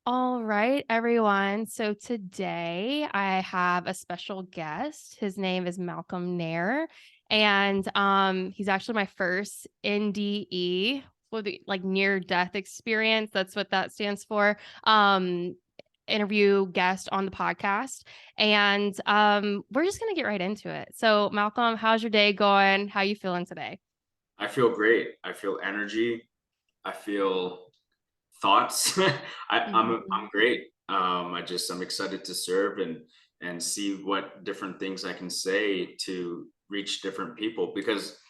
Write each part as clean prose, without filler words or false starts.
All right, everyone. So today I have a special guest. His name is Malcolm Nair, and he's actually my first NDE, for the like near death experience. That's what that stands for. Interview guest on the podcast, and we're just gonna get right into it. So, Malcolm, how's your day going? How you feeling today? I feel great. I feel energy. I feel thoughts. I'm Mhm. great. I'm excited to serve and see what different things I can say to reach different people, because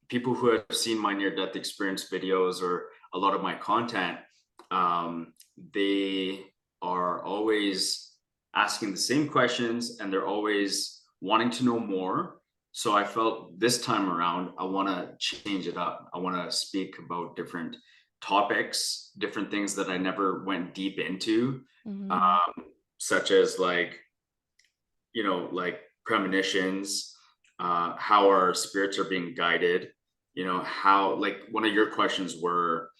people who have seen my near death experience videos or a lot of my content, they are always asking the same questions and they're always wanting to know more. So I felt this time around, I want to change it up. I want to speak about different topics, different things that I never went deep into, Mhm. um, such as like premonitions, how our spirits are being guided, how, like, one of your questions were,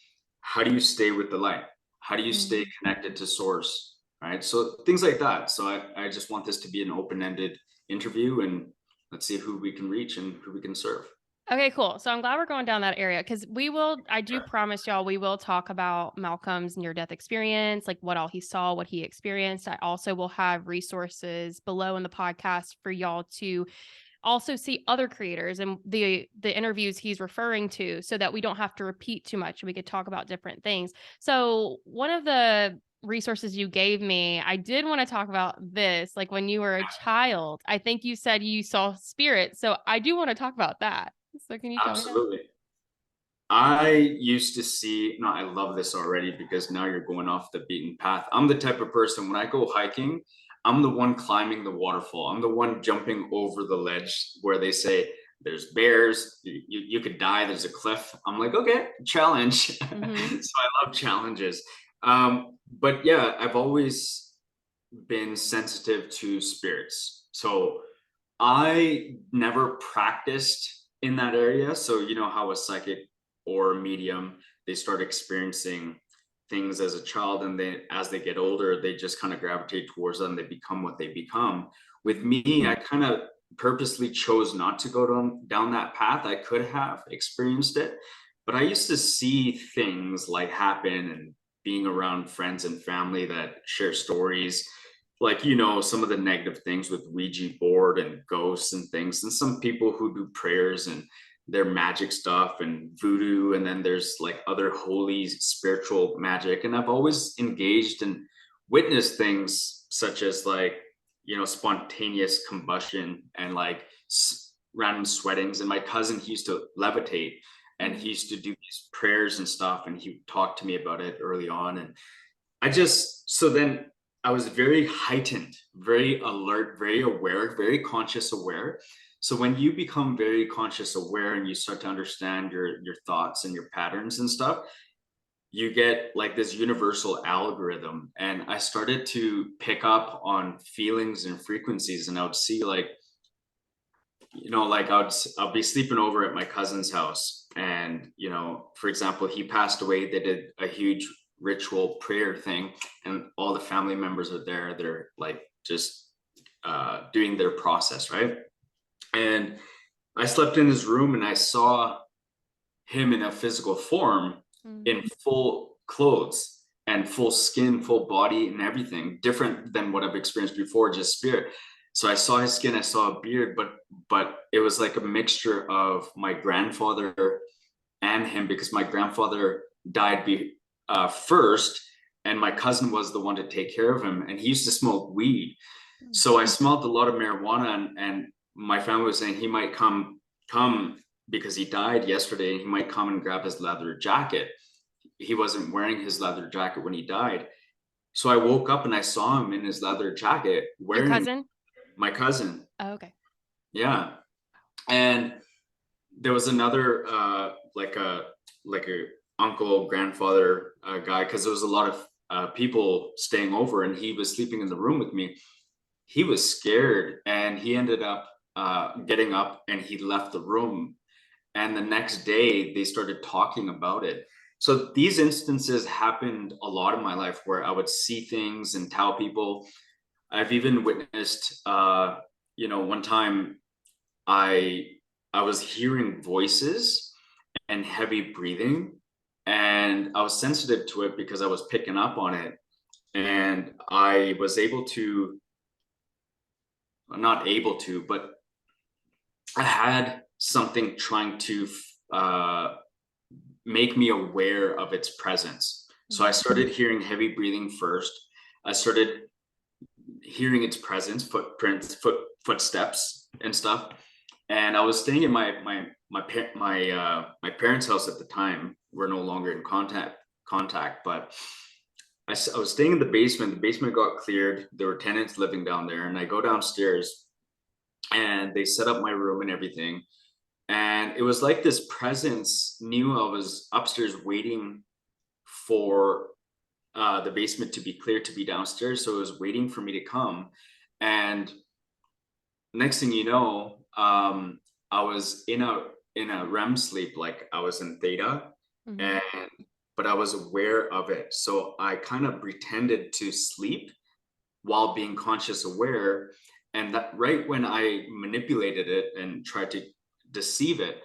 how do you stay with the light? How do you stay Mhm. connected to source? Right. So things like that. So I just want this to be an open ended interview, and let's see who we can reach and who we can serve. Okay, cool. So I'm glad we're going down that area because I do promise y'all, we will talk about Malcolm's near death experience, like what all he saw, what he experienced. I also will have resources below in the podcast for y'all to also see other creators and the interviews he's referring to so that we don't have to repeat too much and we could talk about different things. So one of the resources you gave me, I did want to talk about this. Like when you were a child, I think you said you saw spirits. So I do want to talk about that. So can you tell me that? Absolutely. I used to see, no, I love this already because now you're going off the beaten path. I'm the type of person, when I go hiking, I'm the one climbing the waterfall. I'm the one jumping over the ledge where they say there's bears, you could die, there's a cliff. I'm like, okay, challenge. So Mhm. I love challenges. But yeah, I've always been sensitive to spirits. So I never practiced in that area. So, you know how a psychic or a medium, they start experiencing things as a child, and they, as they get older, they just kind of gravitate towards them. They become what they become. With Mhm. me, I kind of purposely chose not to go down that path. I could have experienced it, but I used to see things like happen, and being around friends and family that share stories, like, some of the negative things with Ouija board and ghosts and things, and some people who do prayers and their magic stuff and voodoo, and then there's like other holy spiritual magic. And I've always engaged and witnessed things such as, like, spontaneous combustion and like random sweatings. And my cousin, he used to levitate, and he Mhm. used to do these prayers and stuff, and he talked to me about it early on. And I just, so then I was very heightened, very alert, very aware, very conscious aware. So when you become very conscious aware and you start to understand your thoughts and your patterns and stuff, you get like this universal algorithm. And I started to pick up on feelings and frequencies, and I would see, like, like I'll be sleeping over at my cousin's house, and for example, he passed away. They did a huge ritual prayer thing, and all the family members are there. They're like just doing their process, right? And I slept in his room, and I saw him in a physical form, Mhm. in full clothes and full skin, full body, and everything different than what I've experienced before, just spirit. So I saw his skin, I saw a beard, but it was like a mixture of my grandfather and him, because my grandfather died first, and my cousin was the one to take care of him, and he used to smoke weed. Mhm. So I smelled a lot of marijuana, and my family was saying he might come because he died yesterday, and he might come and grab his leather jacket. He wasn't wearing his leather jacket when he died. So I woke up and I saw him in his leather jacket Your wearing cousin? my cousin. Oh, okay. Yeah. And there was another like a uncle, grandfather guy, because there was a lot of people staying over, and he was sleeping in the room with me. He was scared, and he ended up getting up, and he left the room. And the next day they started talking about it. So these instances happened a lot in my life where I would see things and tell people. I've even witnessed, one time I I was hearing voices and heavy breathing, and I was sensitive to it because I was picking up on it, and I was able to, not able to, but I had something trying to uh, make me aware of its presence. So I Mhm. started hearing heavy breathing first. I started hearing its presence, footprints, footsteps, and stuff. And I was staying in my parents' house at the time. We're no longer in contact, but I was staying in the basement. The basement got cleared. There were tenants living down there, and I go downstairs, and they set up my room and everything. And it was like this presence knew I was upstairs waiting for the basement to be cleared to be downstairs. So it was waiting for me to come. And next thing you know, I was in a REM sleep, like I was in theta, Mhm. and but I was aware of it. So I kind of pretended to sleep while being conscious aware. And that right when I manipulated it and tried to deceive it,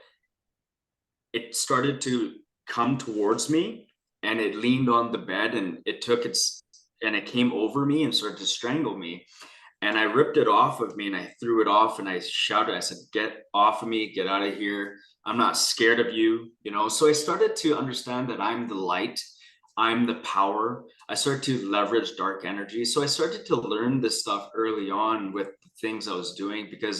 it started to come towards me, and it leaned on the bed, and it came over me and started to strangle me. And I ripped it off of me, and I threw it off, and I shouted, I said, "Get off of me, get out of here. I'm not scared of you." So I started to understand that I'm the light, I'm the power. I started to leverage dark energy. So I started to learn this stuff early on with the things I was doing, because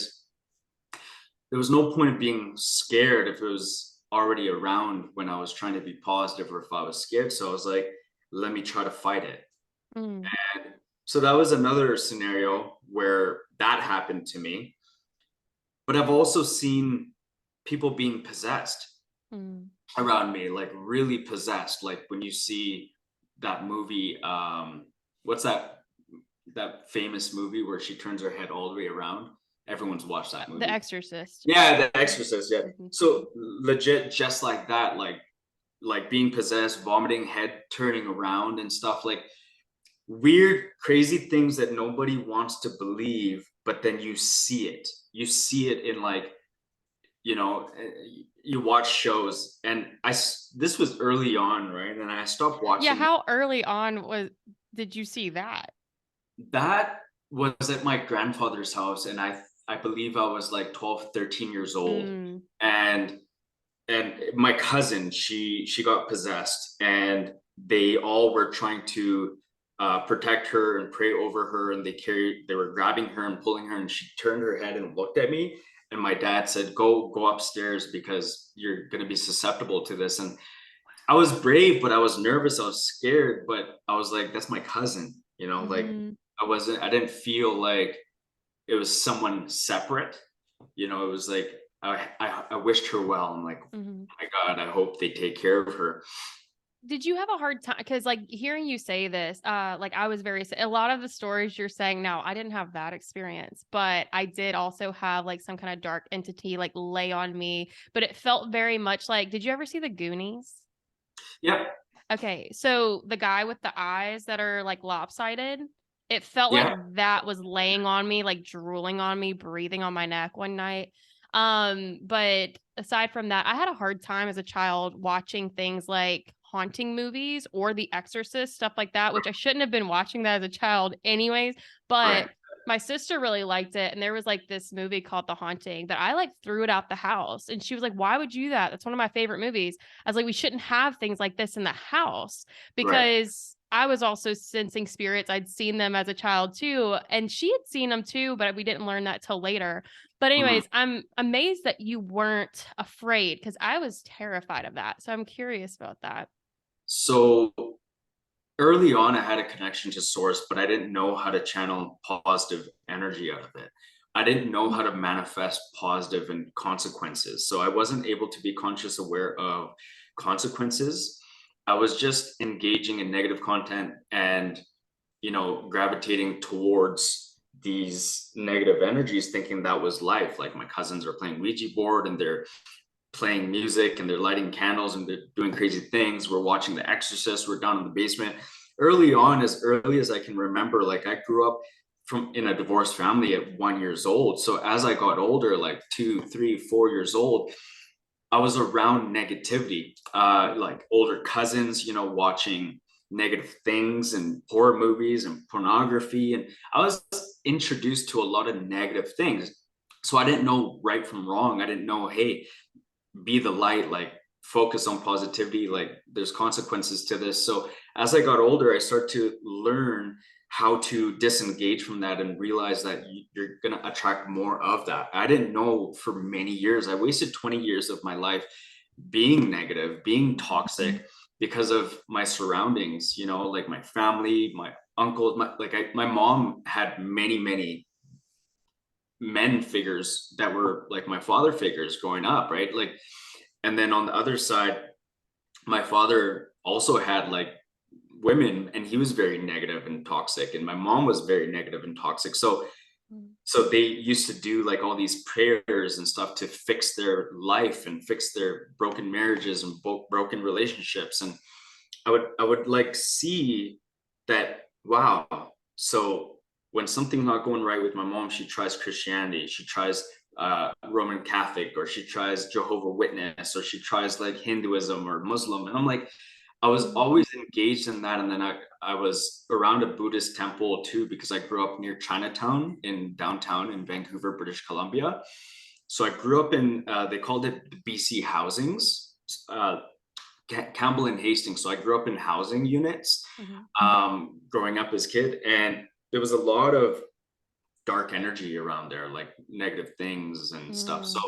there was no point of being scared if it was already around when I was trying to be positive, or if I was scared. So I was like, let me try to fight it. Mm. And so that was another scenario where that happened to me. But I've also seen people being possessed Mm. around me, like really possessed. Like when you see that movie, what's that famous movie where she turns her head all the way around? Everyone's watched that The movie. Exorcist. Yeah, The Exorcist. Yeah. Mhm. So legit, just like that, like being possessed, vomiting, head turning around and stuff, like weird, crazy things that nobody wants to believe, but then you see it. You see it in, like, you watch shows, and this was early on, right? And I stopped Yeah, watching. how early on did you see that? That was at my grandfather's house, and I believe I was like 12, 13 years old. Mm. And my cousin, she got possessed, and they all were trying to protect her and pray over her, and they were grabbing her and pulling her, and she turned her head and looked at me, and my dad said, go upstairs because you're going to be susceptible to this. And I was brave, but I was nervous, I was scared, but I was like, that's my cousin, like Mhm. I didn't feel like it was someone separate. It was like I wished her well. I'm like, Mhm. my God, I hope they take care of her. Did you have a hard time? Because, like, hearing you say this, like, I was a lot of the stories you're saying now, I didn't have that experience, but I did also have, like, some kind of dark entity, like, lay on me, but it felt very much like, did you ever see The Goonies? Yeah, Okay, so the guy with the eyes that are, like, lopsided, it felt like yeah, that was laying on me, like, drooling on me, breathing on my neck one night. But aside from that, I had a hard time as a child watching things like haunting movies or The Exorcist, stuff like that, which I shouldn't have been watching that as a child anyways, but right. my sister really liked it, and there was, like, this movie called The Haunting that I, like, threw it out the house, and she was like, "Why would you do that? That's one of my favorite movies." I was like, we shouldn't have things like this in the house, Right. because I was also sensing spirits. I'd seen them as a child too, and she had seen them too, but we didn't learn that till later. But Mhm. anyways, I'm amazed that you weren't afraid, because I was terrified of that. So I'm curious about that. So early on, I had a connection to source, but I didn't know how to channel positive energy out of it. I didn't know how to manifest positive and consequences. So I wasn't able to be conscious aware of consequences. I was just engaging in negative content and, gravitating towards these negative energies, thinking that was life. Like my cousins are playing Ouija board, and they're playing music and they're lighting candles and they're doing crazy things. We're watching The Exorcist. We're down in the basement. Early on, as early as I can remember, like I grew up from in a divorced family at 1 years old. So as I got older, like 2, 3, 4 years old, I was around negativity, like older cousins, watching negative things and horror movies and pornography. And I was introduced to a lot of negative things. So I didn't know right from wrong. I didn't know, hey, be the light, like focus on positivity, like there's consequences to this. So as I got older, I started to learn how to disengage from that and realize that you're going to attract more of that. I didn't know for many years. I wasted 20 years of my life being negative, being toxic because of my surroundings, like my family, my uncles, my mom had many men figures that were like my father figures growing up, right? Like, and then on the other side, my father also had like women, and he was very negative and toxic, and my mom was very negative and toxic. So they used to do like all these prayers and stuff to fix their life and fix their broken marriages and broken relationships. And I would like see that, wow. So when something's not going right with my mom, she tries Christianity, she tries Roman Catholic, or she tries Jehovah Witness, or she tries like Hinduism or Muslim. And I'm like, I was always engaged in that. And then I was around a Buddhist temple too, because I grew up near Chinatown in downtown in Vancouver, British Columbia. So I grew up in, they called it the BC housings, Campbell and Hastings. So I grew up in housing units growing up as a kid. And there was a lot of dark energy around there, like negative things and stuff. So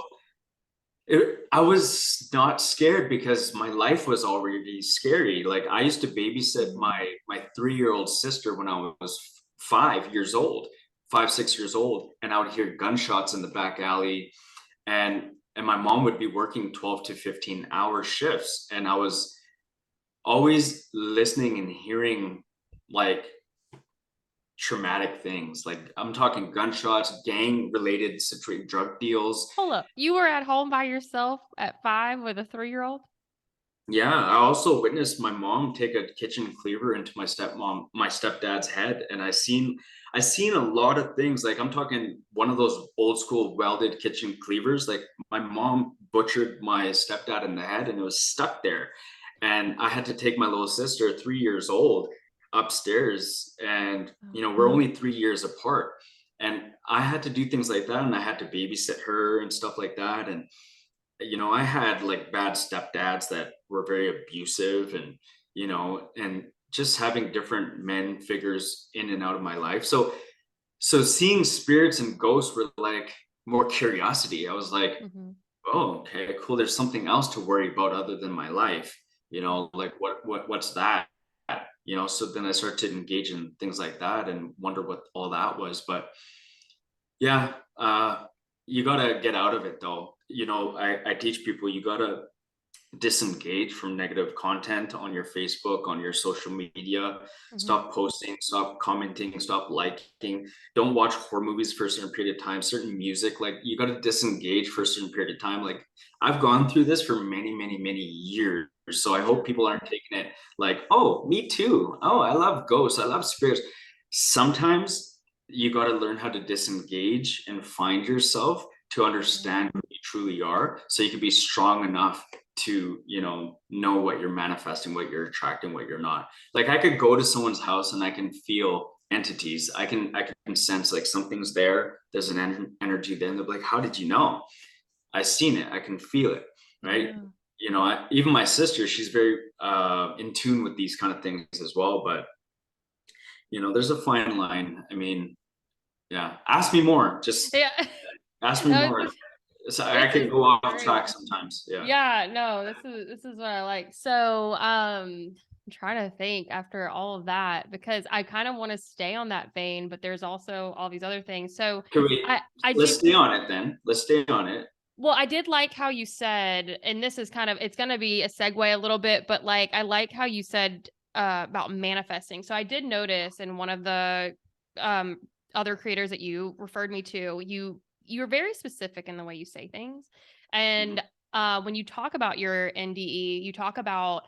I was not scared because my life was already scary. Like I used to babysit my 3-year-old sister when I was 5 years old, 5, 6 years old, and I would hear gunshots in the back alley, and my mom would be working 12 to 15 hour shifts, and I was always listening and hearing like traumatic things. Like I'm talking gunshots, gang related drug deals. Hold up. You were at home by yourself at 5 with a 3-year-old? Yeah, I also witnessed my mom take a kitchen cleaver into my stepdad's head, and I seen a lot of things. Like I'm talking one of those old school welded kitchen cleavers. Like my mom butchered my stepdad in the head, and it was stuck there. And I had to take my little sister, 3 years old, upstairs, and we're only 3 years apart. And I had to do things like that, and I had to babysit her and stuff like that. And I had like bad stepdads that were very abusive, and just having different men figures in and out of my life. So seeing spirits and ghosts were like more curiosity. I was like, oh, okay, cool. There's something else to worry about other than my life. Like what's that? So then I started to engage in things like that and wonder what all that was. But yeah, you gotta get out of it though. I teach people you gotta disengage from negative content on your Facebook, on your social media. Stop posting, stop commenting, stop liking. Don't watch horror movies for a certain period of time, certain music. Like you gotta disengage for a certain period of time. Like I've gone through this for many years. So I hope people aren't taking it like, oh, me too. Oh, I love ghosts. I love spirits. Sometimes you got to learn how to disengage and find yourself to understand who you truly are, so you can be strong enough to know what you're manifesting, what you're attracting, what you're not. Like I could go to someone's house and I can feel entities. I can sense like something's there, there's an energy there, and they're like, how did you know? I seen it, I can feel it, right? Even my sister, she's very in tune with these kind of things as well. But there's a fine line. I mean, yeah, ask me more. Just Yeah. ask me No, more. So I this can is go off great. track sometimes. Yeah. Yeah, no, this is what I like. So, I'm trying to think after all of that, because I kind of want to stay on that vein, but there's also all these other things. So, Can we? I Let's do. stay on it then. Let's stay on it. Well, I did like how you said, and this is kind of, it's going to be a segue a little bit, but like, I like how you said about manifesting. So I did notice in one of the um, other creators that you referred me to, you're very specific in the way you say things. And when you talk about your NDE, you talk about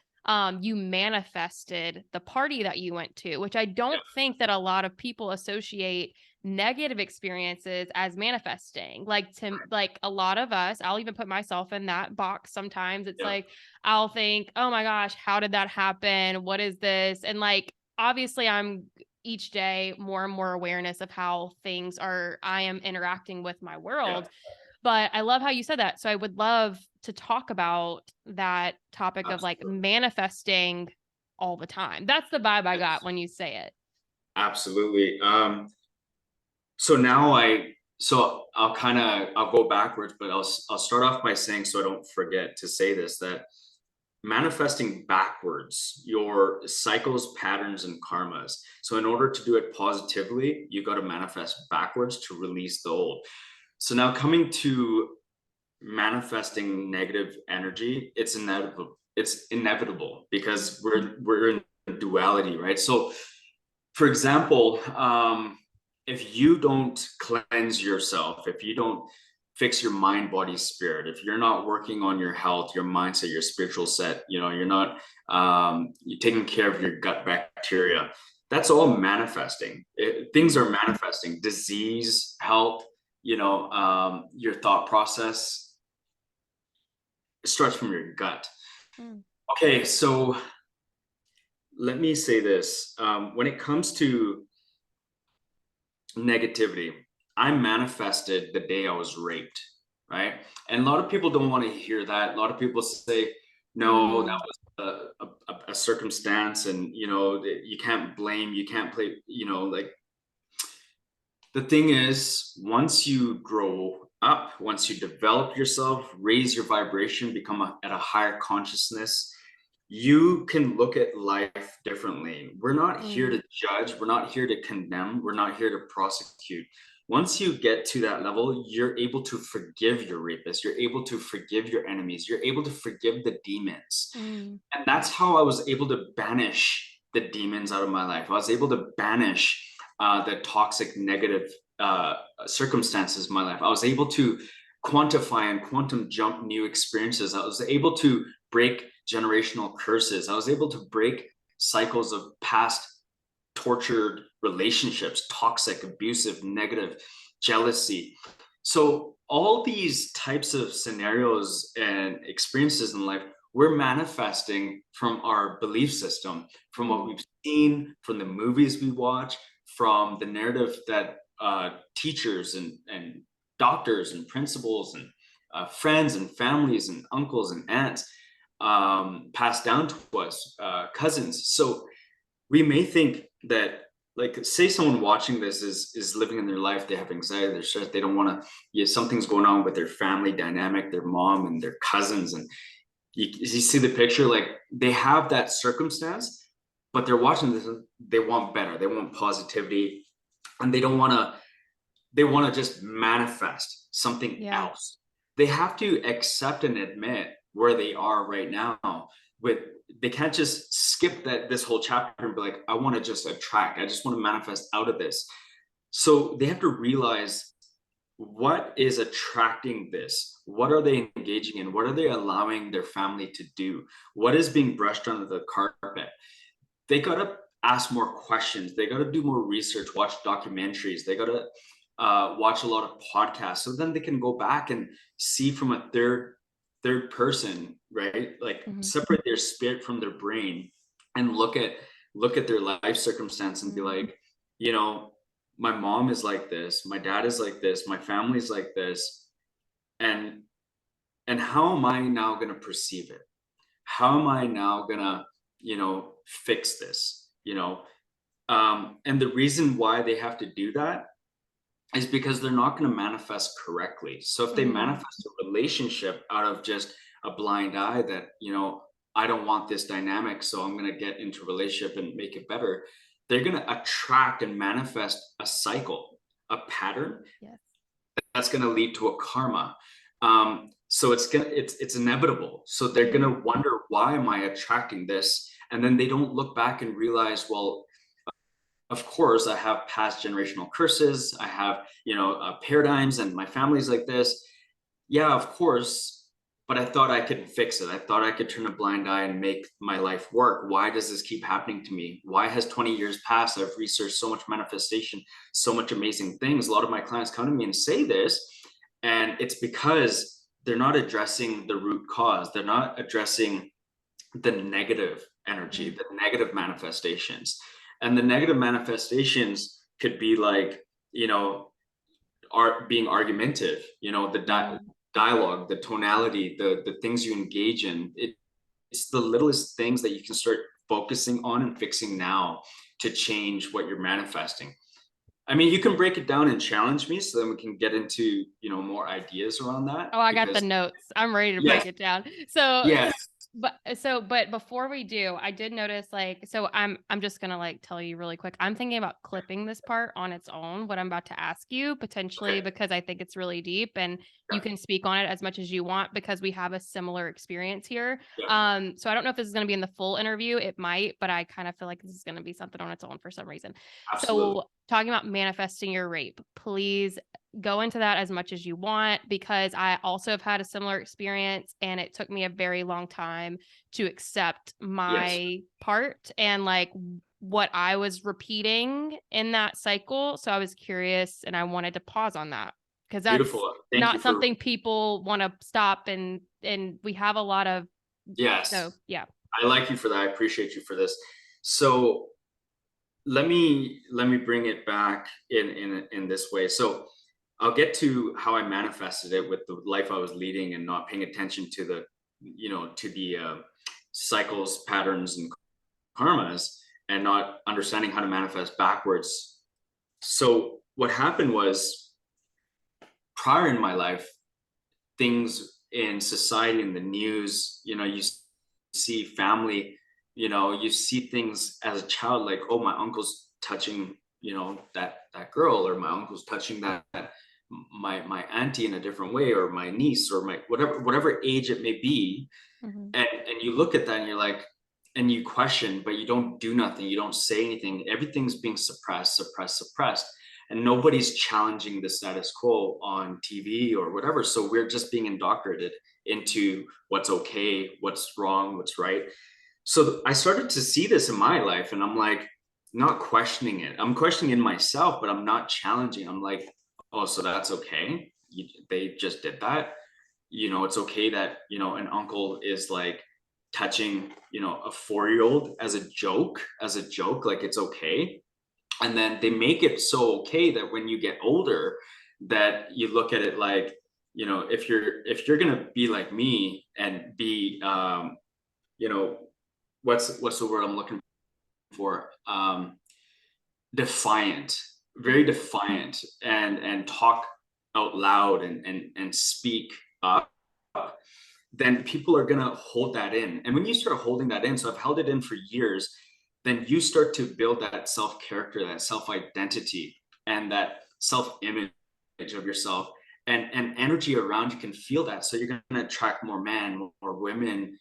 you manifested the party that you went to, which I don't think that a lot of people associate negative experiences as manifesting. Like a lot of us, I'll even put myself in that box sometimes. It's Yeah. like I'll think, "Oh my gosh, how did that happen? What is this?" And like obviously I'm each day more and more awareness of how things are I am interacting with my Yeah. world. But I love how you said that. So I would love to talk about that topic of like Absolutely. manifesting all the time. That's the vibe I got Yes. when you say it. Absolutely. So now I'll go backwards, but I'll start off by saying, so I don't forget to say this, that manifesting backwards your cycles, patterns, and karmas. So in order to do it positively, you got to manifest backwards to release the old. So now coming to manifesting negative energy, it's inevitable. It's inevitable because we're in duality, right? So for example, if you don't cleanse yourself, if you don't fix your mind, body, spirit, if you're not working on your health, your mindset, your spiritual set, you're not you're taking care of your gut bacteria, that's all manifesting. Things are manifesting. Disease, health, your thought process, it starts from your gut. Mm. Okay, so let me say this. When it comes to negativity, I manifested the day I was raped, right? And a lot of people don't want to hear that. A lot of people say, no, that Mm. was a circumstance, and you can't blame, you can't play, like the thing is, once you grow up, once you develop yourself, raise your vibration, at a higher consciousness, you can look at life differently. We're not here Mm. to judge, we're not here to condemn, we're not here to prosecute. Once you get to that level, you're able to forgive your rapist, you're able to forgive your enemies, you're able to forgive the demons. Mm. And that's how I was able to banish the demons out of my life. I was able to banish the toxic, negative circumstances in my life. I was able to quantify and quantum jump new experiences. I was able to break generational curses. I was able to break cycles of past tortured relationships, toxic, abusive, negative, jealousy. So, all these types of scenarios and experiences in life, we're manifesting from our belief system, from what Mm. we've seen, from the movies we watch, from the narrative that teachers and doctors and principals and friends and families and uncles and aunts passed down to us, cousins. So we may think that, like, say someone watching this is living in their life, they have anxiety, they're stressed, they don't want to, something's going on with their family dynamic, their mom and their cousins, and you see the picture, like they have that circumstance, but they're watching this and they want better, they want positivity, and they want to just manifest something Yeah. else. They have to accept and admit where they are right now. With They can't just skip this whole chapter and be like, I want to just attract, I just want to manifest out of this. So they have to realize what is attracting this, what are they engaging in, what are they allowing their family to do, what is being brushed under the carpet. They got to ask more questions, they got to do more research, watch documentaries, they got to watch a lot of podcasts, so then they can go back and see from a third person, right? Like Mm-hmm. separate their spirit from their brain and look at their life circumstance and be Mm. like, you know, my mom is like this, my dad is like this, my family's like this, and how am I now going to perceive it? How am I now going to, fix this? And the reason why they have to do that is because they're not going to manifest correctly. So if they Mm. manifest a relationship out of just a blind eye that, I don't want this dynamic, so I'm going to get into a relationship and make it better, they're going to attract and manifest a cycle, a pattern Yes. that's going to lead to a karma. So it's inevitable. So they're going Mm. to wonder, why am I attracting this? And then they don't look back and realize, well, of course I have past generational curses, I have paradigms, and my family's like this. Yeah, of course. but I thought I could fix it. I thought I could turn a blind eye and make my life work. Why does this keep happening to me? Why has 20 years passed? I've researched so much manifestation, so much amazing things. A lot of my clients come to me and say this, and it's because they're not addressing the root cause. They're not addressing the negative energy, Mm. the negative manifestations. And the negative manifestations could be like, you know, art being argumentative, you know, the Mm. dialogue, the tonality, the things you engage in. It's the littlest things that you can start focusing on and fixing now to change what you're manifesting. I mean, you can break it down and challenge me so then we can get into, you know, more ideas around that Oh, I got the because notes. I'm ready to yes, break it down. So, yes, but before we do, I did notice like, so I'm just gonna like tell you really quick. I'm thinking about clipping this part on its own, what I'm about to ask you potentially, okay, because I think it's really deep and you yeah, can speak on it as much as you want because we have a similar experience here. yeah, So I don't know if this is gonna be in the full interview. It might, but I kind of feel like this is gonna be something on its own for some reason. absolutely. So talking about manifesting your rape, please go into that as much as you want because I also have had a similar experience and it took me a very long time to accept Yes, my part and like what I was repeating in that cycle. So I was curious and I wanted to pause on that because that's beautiful. Thank you not for, something people want to stop and we have a lot of so yes, yeah. I like you for that. I appreciate you for this. So let me bring it back in this way. So I'll get to how I manifested it with the life I was leading and not paying attention to the, you know, to the cycles, patterns, and karmas, and not understanding how to manifest backwards. So what happened was prior in my life, things in society, in the news, you know, you see family, you know, you see things as a child like, oh, my uncle's touching, you know, that girl, or my uncle's touching that my auntie in a different way, or my niece, or my whatever age it may be. Mhm. And you look at that and you're like, and you question, but you don't do nothing, you don't say anything, everything's being suppressed, and nobody's challenging the status quo on TV or whatever, so we're just being indoctrinated into what's okay, what's wrong, what's right. So I started to see this in my life, and I'm like, not questioning it, I'm questioning in myself, but I'm not challenging. I'm like, oh, so that's okay, they just did that, you know, it's okay that, you know, an uncle is like touching, you know, a 4-year-old as a joke, like it's okay. And then they make it so okay that when you get older, that you look at it like, you know, if you're gonna be like me and be you know, what's the word I'm looking for, defiant, very Mhm. defiant, and talk out loud and speak up, then people are going to hold that in. And when you start holding that in, so I've held it in for years, then you start to build that self character, that self identity, and that self image of yourself. And energy around you can feel that. So you're going to attract more men, more women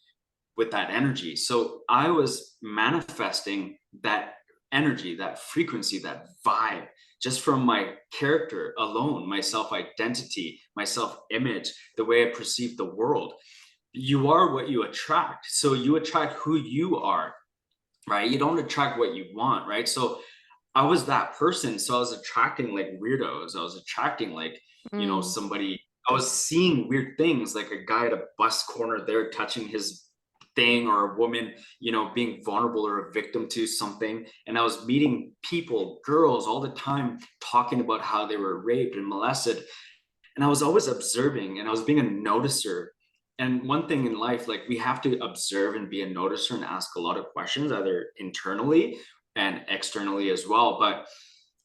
with that energy. So I was manifesting that energy, that frequency, that vibe, just from my character alone, my self identity, my self image, the way I perceive the world. You are what you attract. So you attract who you are, right? You don't attract what you want, right? So I was that person. So I was attracting like weirdos. I was attracting like, you know, Mm. somebody, I was seeing weird things, like a guy at a bus corner there touching his thing, or a woman, you know, being vulnerable or a victim to something. And I was meeting people, girls all the time, talking about how they were raped and molested. And I was always observing, and I was being a noticer. And one thing in life, like, we have to observe and be a noticer and ask a lot of questions, either internally and externally as well. But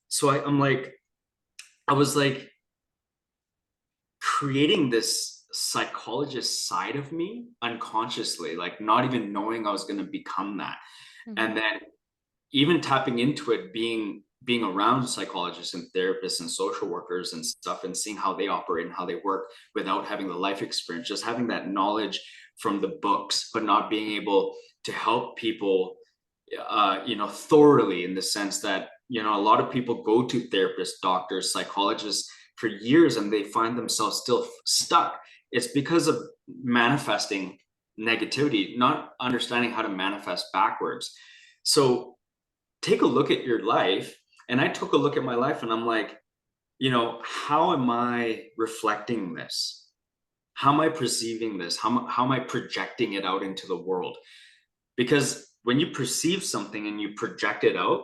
so I'm like, I was like creating this psychologist side of me unconsciously, like not even knowing I was going to become that. And Mhm. then even tapping into it, being around psychologists and therapists and social workers and stuff, and seeing how they operate and how they work without having the life experience, just having that knowledge from the books, but not being able to help people, you know, thoroughly, in the sense that, you know, a lot of people go to therapists, doctors, psychologists for years, and they find themselves still stuck. It's because of manifesting negativity, not understanding how to manifest backwards. So take a look at your life. And I took a look at my life and I'm like, how am I reflecting this? How am I perceiving this? How am I projecting it out into the world? Because when you perceive something and you project it out,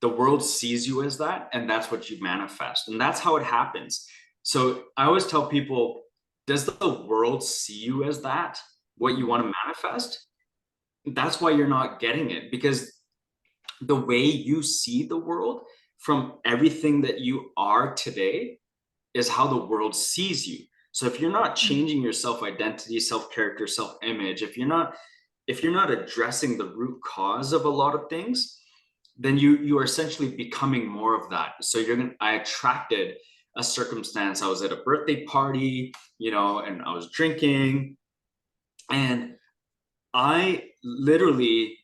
the world sees you as that, and that's what you manifest. And that's how it happens. So I always tell people, does the world see you as that, what you want to manifest? That's why you're not getting it, because the way you see the world from everything that you are today is how the world sees you. So if you're not changing your self-identity, self-character, self-image, if you're not addressing the root cause of a lot of things, then you are essentially becoming more of that. So I attracted a circumstance. I was at a birthday party, and I was drinking, and I literally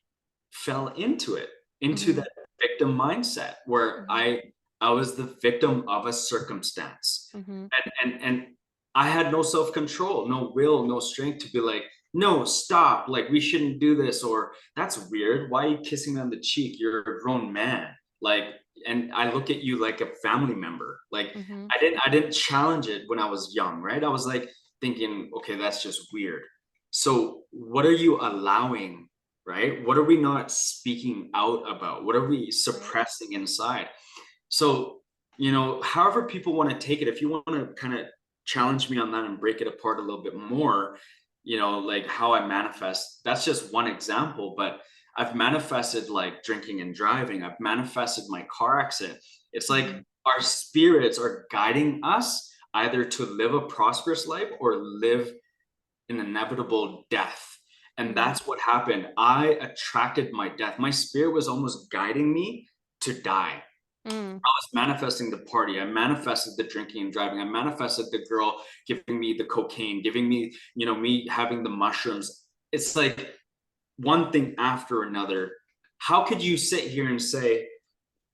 fell into Mhm. that victim mindset where Mhm. I was the victim of a circumstance. Mhm. And I had no self-control, no will, no strength to be like, no, stop, like we shouldn't do this, or that's weird. Why are you kissing me on the cheek? You're a grown man. Like, and I look at you like a family member. Like Mhm. I didn't challenge it when I was young, right? I was like thinking, okay, that's just weird. So what are you allowing, right? What are we not speaking out about? What are we Right. suppressing inside? So, however people want to take it, if you want to kind of challenge me on that and break it apart a little bit more, like how I manifest, that's just one example, but I've manifested like drinking and driving. I've manifested my car accident. It's like Mhm. our spirits are guiding us either to live a prosperous life or live an inevitable death. And Mhm. that's what happened. I attracted my death. My spirit was almost guiding me to die. Mm. I was manifesting the party. I manifested the drinking and driving. I manifested the girl giving me the cocaine, giving me, me having the mushrooms. It's like one thing after another. How could you sit here and say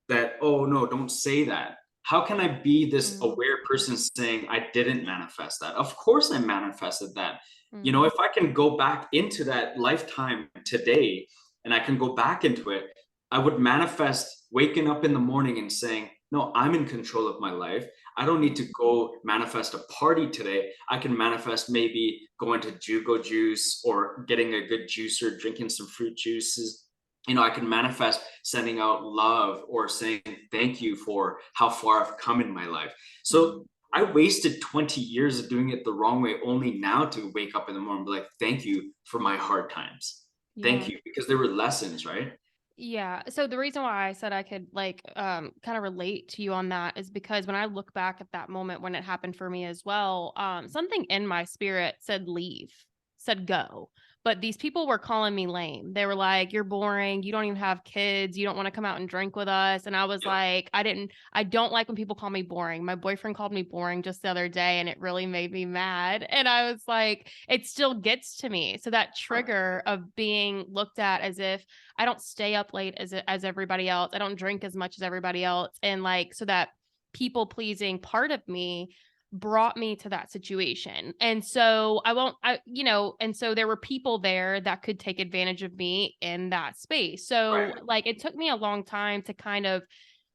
that, oh no, don't say that? How can I be this Mm. aware person saying I didn't manifest that? Of course I manifested that. Mm. If I can go back into that lifetime today and I can go back into it, I would manifest waking up in the morning and saying, no, I'm in control of my life. I don't need Mm. to go manifest a party today. I can manifest maybe going to Jugo Juice or getting a good juicer, drinking some fruit juices. I can manifest sending out love or saying thank you for how far I've come in my life. Mm. So I wasted 20 years of doing it the wrong way, only now to wake up in the morning and be like, thank you for my hard times. Thank Yeah. you, because there were lessons, right? Yeah. So the reason why I said I could like kind of relate to you on that is because when I look back at that moment when it happened for me as well, something in my spirit said leave, said go. But these people were calling me lame. They were like, "You're boring. You don't even have kids. You don't want to come out and drink with us." And I was Yep. like, I don't like when people call me boring. My boyfriend called me boring just the other day and it really made me mad. And I was like, it still gets to me. So that trigger of being looked at as if I don't stay up late as everybody else. I don't drink as much as everybody else. And like, so that people pleasing part of me brought me to that situation. And so I won't, and so there were people there that could take advantage of me in that space. So Right. like, it took me a long time to kind of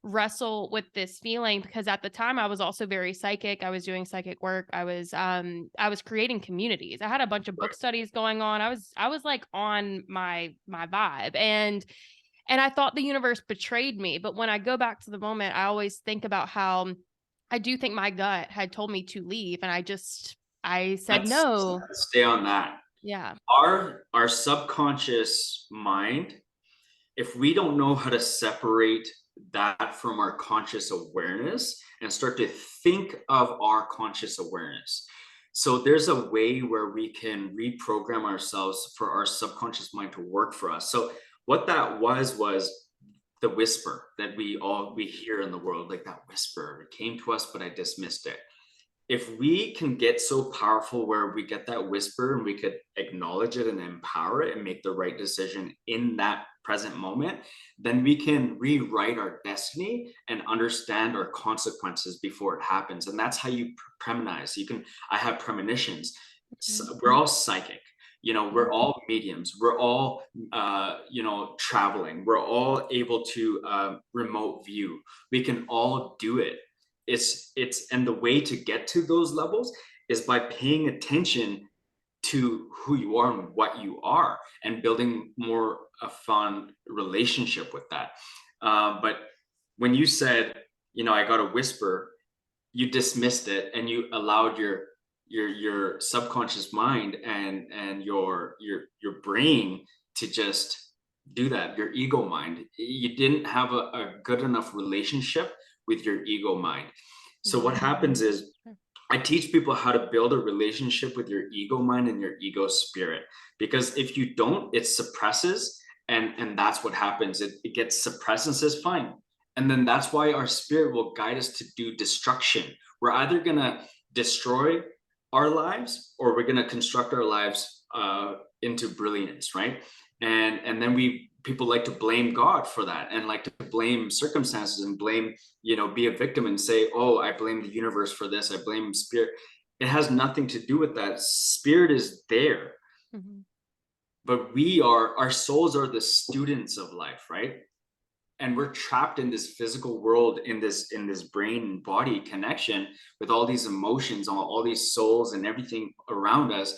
wrestle with this feeling because at the time I was also very psychic. I was doing psychic work. I was creating communities. I had a bunch of book Right. studies going on. I was like on my vibe and I thought the universe betrayed me. But when I go back to the moment, I always think about how I do think my gut had told me to leave and I said Let's no. stay on that. Yeah. Our subconscious mind, if we don't know how to separate that from our conscious awareness and start to think of our conscious awareness. So there's a way where we can reprogram ourselves for our subconscious mind to work for us. So what that was the whisper that we hear in the world, like that whisper. It came to us, but I dismissed it. If we can get so powerful where we get that whisper and we could acknowledge it and empower it and make the right decision in that present moment, then we can rewrite our destiny and understand our consequences before it happens. And that's how you premonize. I have premonitions. Mhm. we're all psychic. We're Mhm. all mediums. We're all, traveling. We're all able to remote view. We can all do it. And the way to get to those levels is by paying attention to who you are and what you are, and building more a fun relationship with that. But when you said, I got a whisper, you dismissed it and you allowed your subconscious mind and your brain to just do that, your ego mind. You didn't have a good enough relationship with your ego mind. So what Mhm. happens is, Sure. I teach people how to build a relationship with your ego mind and your ego spirit, because if you don't, it suppresses, and that's what happens. It gets suppressed and says fine, and then that's why our spirit will guide us to do destruction. We're either going to destroy our lives, or we're going to construct our lives into brilliance, right? And then people like to blame God for that, and like to blame circumstances, and blame, be a victim and say, oh, I blame the universe for this, I blame spirit. It has nothing to do with that. Spirit is there, Mhm. but our souls are the students of life, right? And we're trapped in this physical world, in this brain and body connection, with all these emotions, all these souls and everything around us.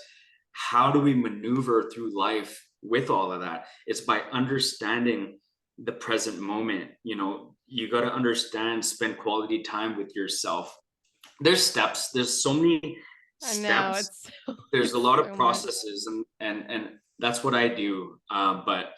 How do we maneuver through life with all of that? It's by understanding the present moment. You got to understand, spend quality time with yourself. There's steps, there's so many I know steps, it's there's a it's lot of so much. processes, and that's what I do. But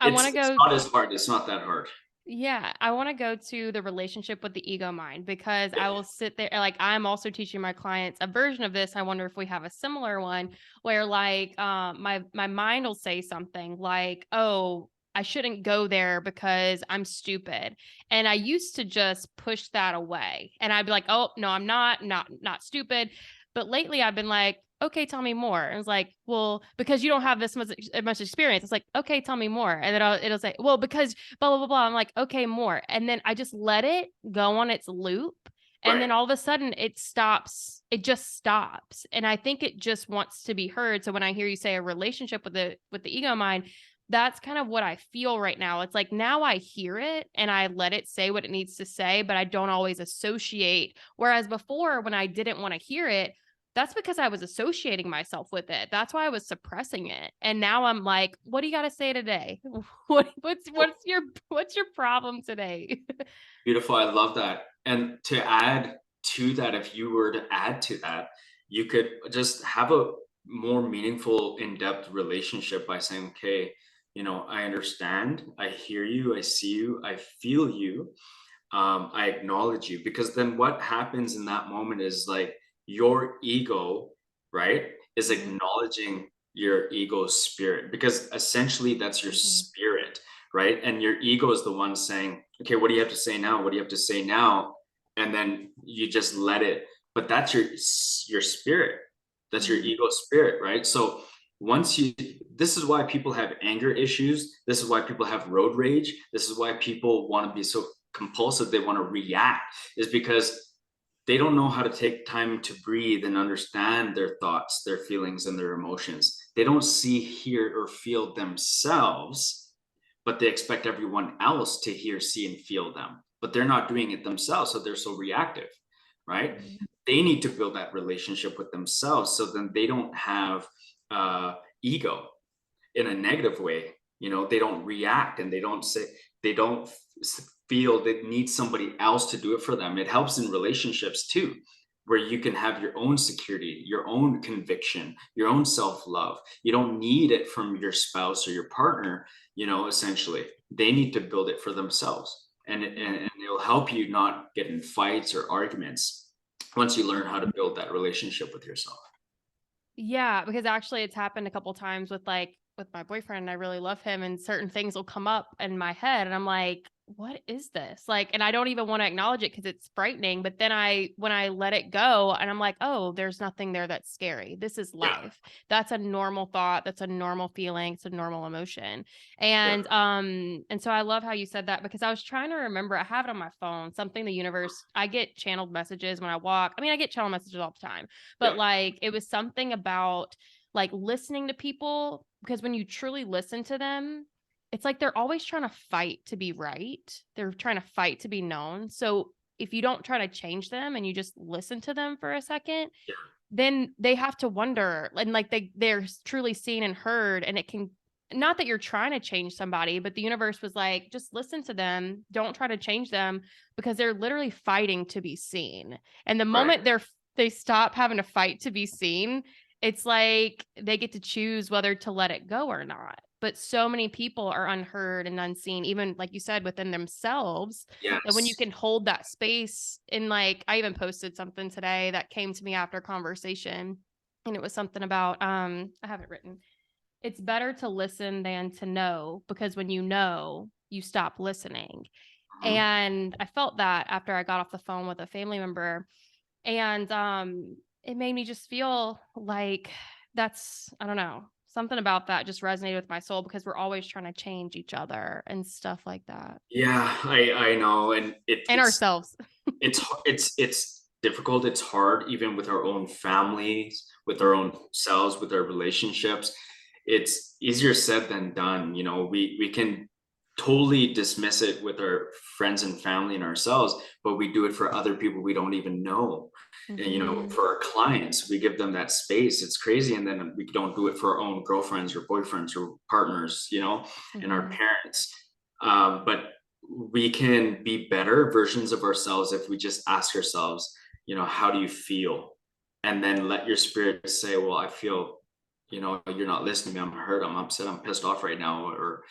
I want it's to it's go. not as hard, it's not that hard. Yeah, I want to go to the relationship with the ego mind, because I will sit there, like, I'm also teaching my clients a version of this. I wonder if we have a similar one where, like, my mind will say something like, "Oh, I shouldn't go there because I'm stupid." And I used to just push that away. And I'd be like, "Oh, no, I'm not stupid." But lately I've been like, "Okay, tell me more." And it's like, "Well, because you don't have this much experience." It's like, "Okay, tell me more." And then it'll say, "Well, because blah, blah, blah, blah." I'm like, "Okay, more." And then I just let it go on its loop. And Right. then all of a sudden it stops. It just stops. And I think it just wants to be heard. So when I hear you say a relationship with the ego mind, that's kind of what I feel right now. It's like now I hear it and I let it say what it needs to say, but I don't always associate. Whereas before, when I didn't want to hear it, that's because I was associating myself with it. That's why I was suppressing it. And now I'm like, what do you got to say today? What's your problem today? Beautiful. I love that. And to add to that, if you were to add to that, you could just have a more meaningful, in-depth relationship by saying, okay, I understand, I hear you, I see you, I feel you, I acknowledge you. Because then what happens in that moment is, like, your ego, right, is Mhm, acknowledging your ego spirit, because essentially that's your mhm, spirit, right? And your ego is the one saying, okay, what do you have to say now? What do you have to say now? And then you just let it. But that's your spirit. That's your mhm, ego spirit, right? So once you this is why people have anger issues. This is why people have road rage. This is why people want to be so compulsive, they want to react, is because they don't know how to take time to breathe and understand their thoughts, their feelings, and their emotions. They don't see, hear, or feel themselves, but they expect everyone else to hear, see, and feel them. But they're not doing it themselves, so they're so reactive, right? mhm, They need to build that relationship with themselves, so then they don't have ego in a negative way. They don't react, and they don't feel they need somebody else to do it for them. It helps in relationships too, where you can have your own security, your own conviction, your own self-love. You don't need it from your spouse or your partner. Essentially they need to build it for themselves, mhm. and it'll help you not get in fights or arguments once you learn how to build that relationship with yourself. Yeah, because actually it's happened a couple times with my boyfriend, and I really love him, and certain things will come up in my head and I'm like, what is this? Like, and I don't even want to acknowledge it because it's frightening. But then when I let it go and I'm like, oh, there's nothing there that's scary. This is Yeah. life. That's a normal thought. That's a normal feeling. It's a normal emotion. Yeah. And so I love how you said that, because I was trying to remember, I have it on my phone, something the universe, I get channeled messages when I walk. I mean, I get channeled messages all the time, but Yeah. like, it was something about like listening to people, because when you truly listen to them, it's like they're always trying to fight to be right. They're trying to fight to be known. So if you don't try to change them and you just listen to them for a second, Yeah. then they have to wonder, and like they're truly seen and heard. And it can, not that you're trying to change somebody, but the universe was like, just listen to them. Don't try to change them, because they're literally fighting to be seen. And the Right. moment they stop having to fight to be seen, it's like they get to choose whether to let it go or not. But so many people are unheard and unseen, even like you said, within themselves. And when you Yes. can hold that space, and like I even posted something today that came to me after conversation, and it was something about I have it written. It's better to listen than to know, because when you know, you stop listening. Mhm. And I felt that after I got off the phone with a family member. And it made me just feel like that's, I don't know, something about that just resonated with my soul, because we're always trying to change each other and stuff like that, Yeah, I know, and and ourselves. it's difficult. It's hard, even with our own families, with our own selves, with our relationships. It's easier said than done. You know, we can totally dismiss it with our friends and family and ourselves, but we do it for other people we don't even know. And you know, Mm-hmm. for our clients, we give them that space. It's crazy, and then we don't do it for our own girlfriends or boyfriends or partners. You know, and our Mm-hmm. parents. But we can be better versions of ourselves if we just ask ourselves, you know, how do you feel? And then let your spirit say, well, I feel, you know, you're not listening to me. I'm hurt. I'm upset. I'm pissed off right now. Or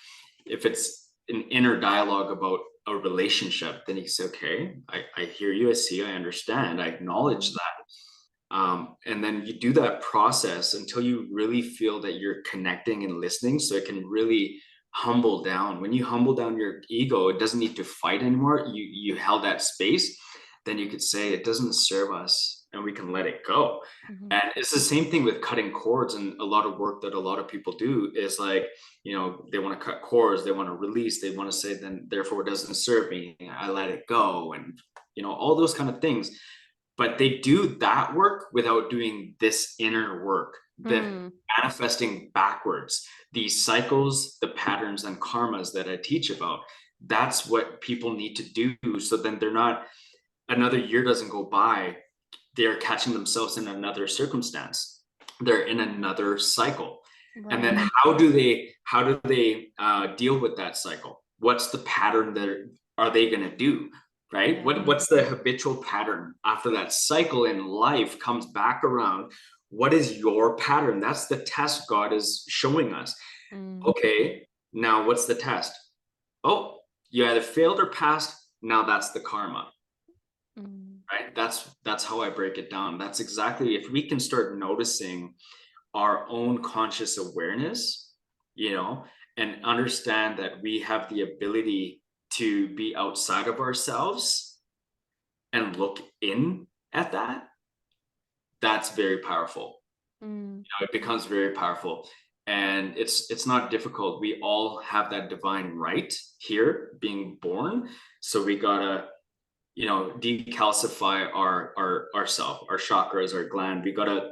if it's an inner dialogue about a relationship, then you say, okay, I hear you. I see, I understand. I acknowledge Mm-hmm. that. And then you do that process until you really feel that you're connecting and listening, so it can really humble down. When you humble down your ego, it doesn't need to fight anymore. You held that space, then you could say it doesn't serve us and we can let it go. Mm-hmm. And it's the same thing with cutting cords. And a lot of work that a lot of people do is like, you know, they want to cut cords, they want to release, they want to say, then therefore it doesn't serve me, I let it go, and you know, all those kind of things. But they do that work without doing this inner work, the Mm-hmm. manifesting backwards, these cycles, the patterns and karmas that I teach about. That's what people need to do. So then they're not, another year doesn't go by, they're catching themselves in another circumstance, they're in another cycle. And then Right. how do they deal with that cycle? What's the pattern that are they going to do, right? Yeah. What's the habitual pattern after that cycle in life comes back around? What is your pattern? That's the test God is showing us. Mm. Okay, now what's the test? Oh, you either failed or passed. Now that's the karma, Mm. right? That's how I break it down. That's exactly, if we can start noticing our own conscious awareness, you know, and understand that we have the ability to be outside of ourselves and look in at that, that's very powerful. Mm. You know, it becomes very powerful. And it's not difficult. We all have that divine right here being born. So we gotta, you know, decalcify our self, our chakras, our gland. We gotta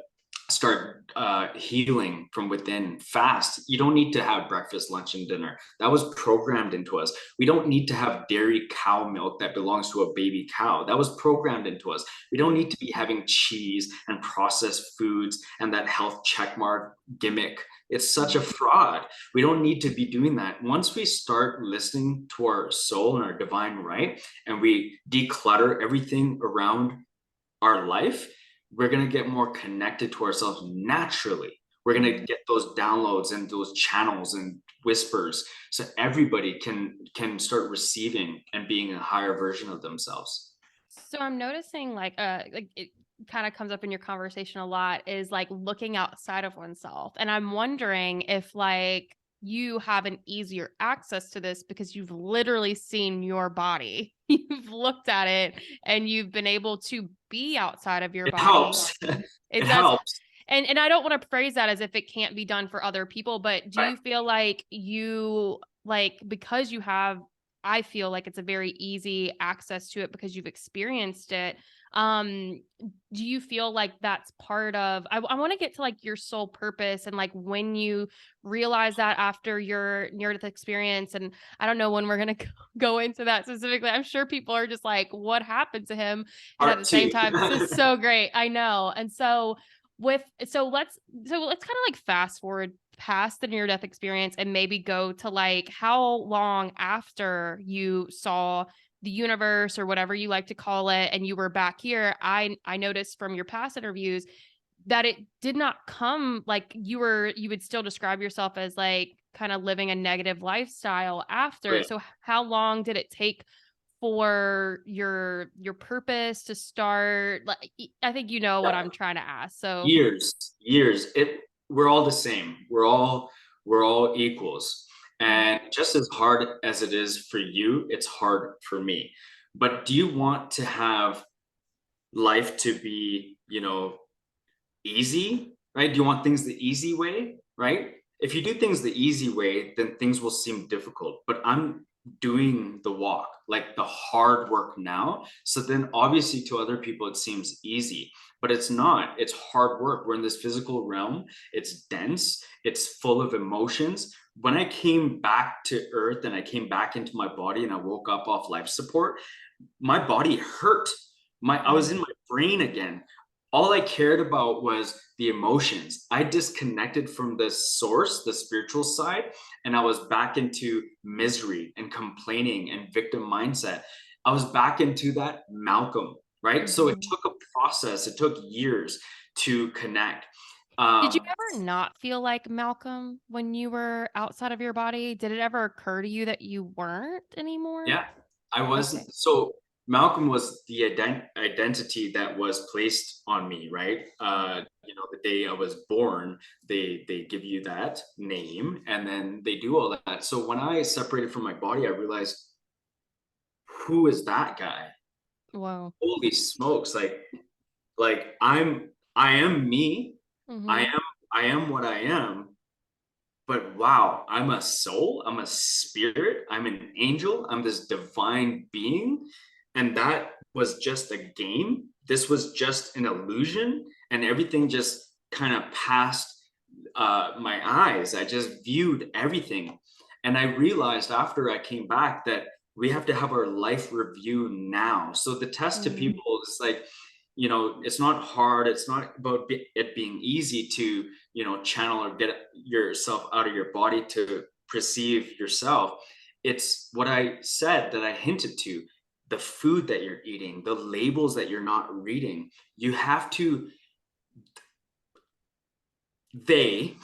start healing from within fast. You don't need to have breakfast, lunch, and dinner. That was programmed into us. We don't need to have dairy cow milk that belongs to a baby cow. That was programmed into us. We don't need to be having cheese and processed foods and that health checkmark gimmick. It's such a Mm. fraud. We don't need to be doing that. Once we start listening to our soul and our divine right, and we declutter everything around our life, we're going to get more connected to ourselves naturally. We're going to Mm. get those downloads and those channels and whispers, so everybody can start receiving and being a higher version of themselves. So I'm noticing like it kind of comes up in your conversation a lot, is like looking outside of oneself. And I'm wondering if like you have an easier access to this because you've literally seen your body. You've looked at it and you've been able to be outside of your It body. helps. It It does. helps. And I don't want to phrase that as if it can't be done for other people, but do Right. you feel like you like because you have I feel like it's a very easy access to it because you've experienced it. Um do you feel like that's part of I want to get to like your sole purpose and like when you realize that after your near death experience, and I don't know when we're going to go into that specifically. I'm sure people are just like what happened to him, and at the Part same two. time this is so great. I know. And so with so let's kind of like fast forward past the near death experience and maybe go to like how long after you saw the universe or whatever you like to call it and you were back here. I noticed from your past interviews that it did not come like you would still describe yourself as like kind of living a negative lifestyle Oh, after. yeah. So how long did it take for your purpose to start? Like I think you know what I'm trying to ask. So Years. We're all the same. We're all equals. mm, And just as hard as it is for you, it's hard for me. But do you want to have life to be, easy, right? Do you want things the easy way, right? If you do things the easy way, then things will seem difficult. But I'm doing the walk, like the hard work now. So then obviously to other people it seems easy, but it's not. It's hard work. We're in this physical realm. It's dense. It's full of emotions. When I came back to earth and I came back into my body and I woke up off life support, my body hurt. I was mm, in my brain again. All I cared about was the emotions. I disconnected from the source, the spiritual side, and I was back into misery and complaining and victim mindset. I was back into that Malcolm, right? So it mhm. took a process, it took years to connect. Did you Um, ever not feel like Malcolm when you were outside of your body? Did it ever occur to you that you weren't anymore? Yeah, I wasn't. Okay. So Malcolm was the identity that was placed on me, right? The day I was born, they give you that name, and then they do all that. So when I separated from my body, I realized, who is that guy? Whoa. Holy smokes! I am me. I Mhm. am I am what I am. But wow, I'm a soul, I'm a spirit, I'm an angel, I'm this divine being. And that was just a game. This was just an illusion. And everything just kind of passed my eyes. I just viewed everything. And I realized after I came back that we have to have our life review now. So the test to Mm, people is like, it's not hard. It's not about it being easy to, channel or get yourself out of your body to perceive yourself. It's what I said that I hinted to, the food that you're eating, the labels that you're not reading. You have to, they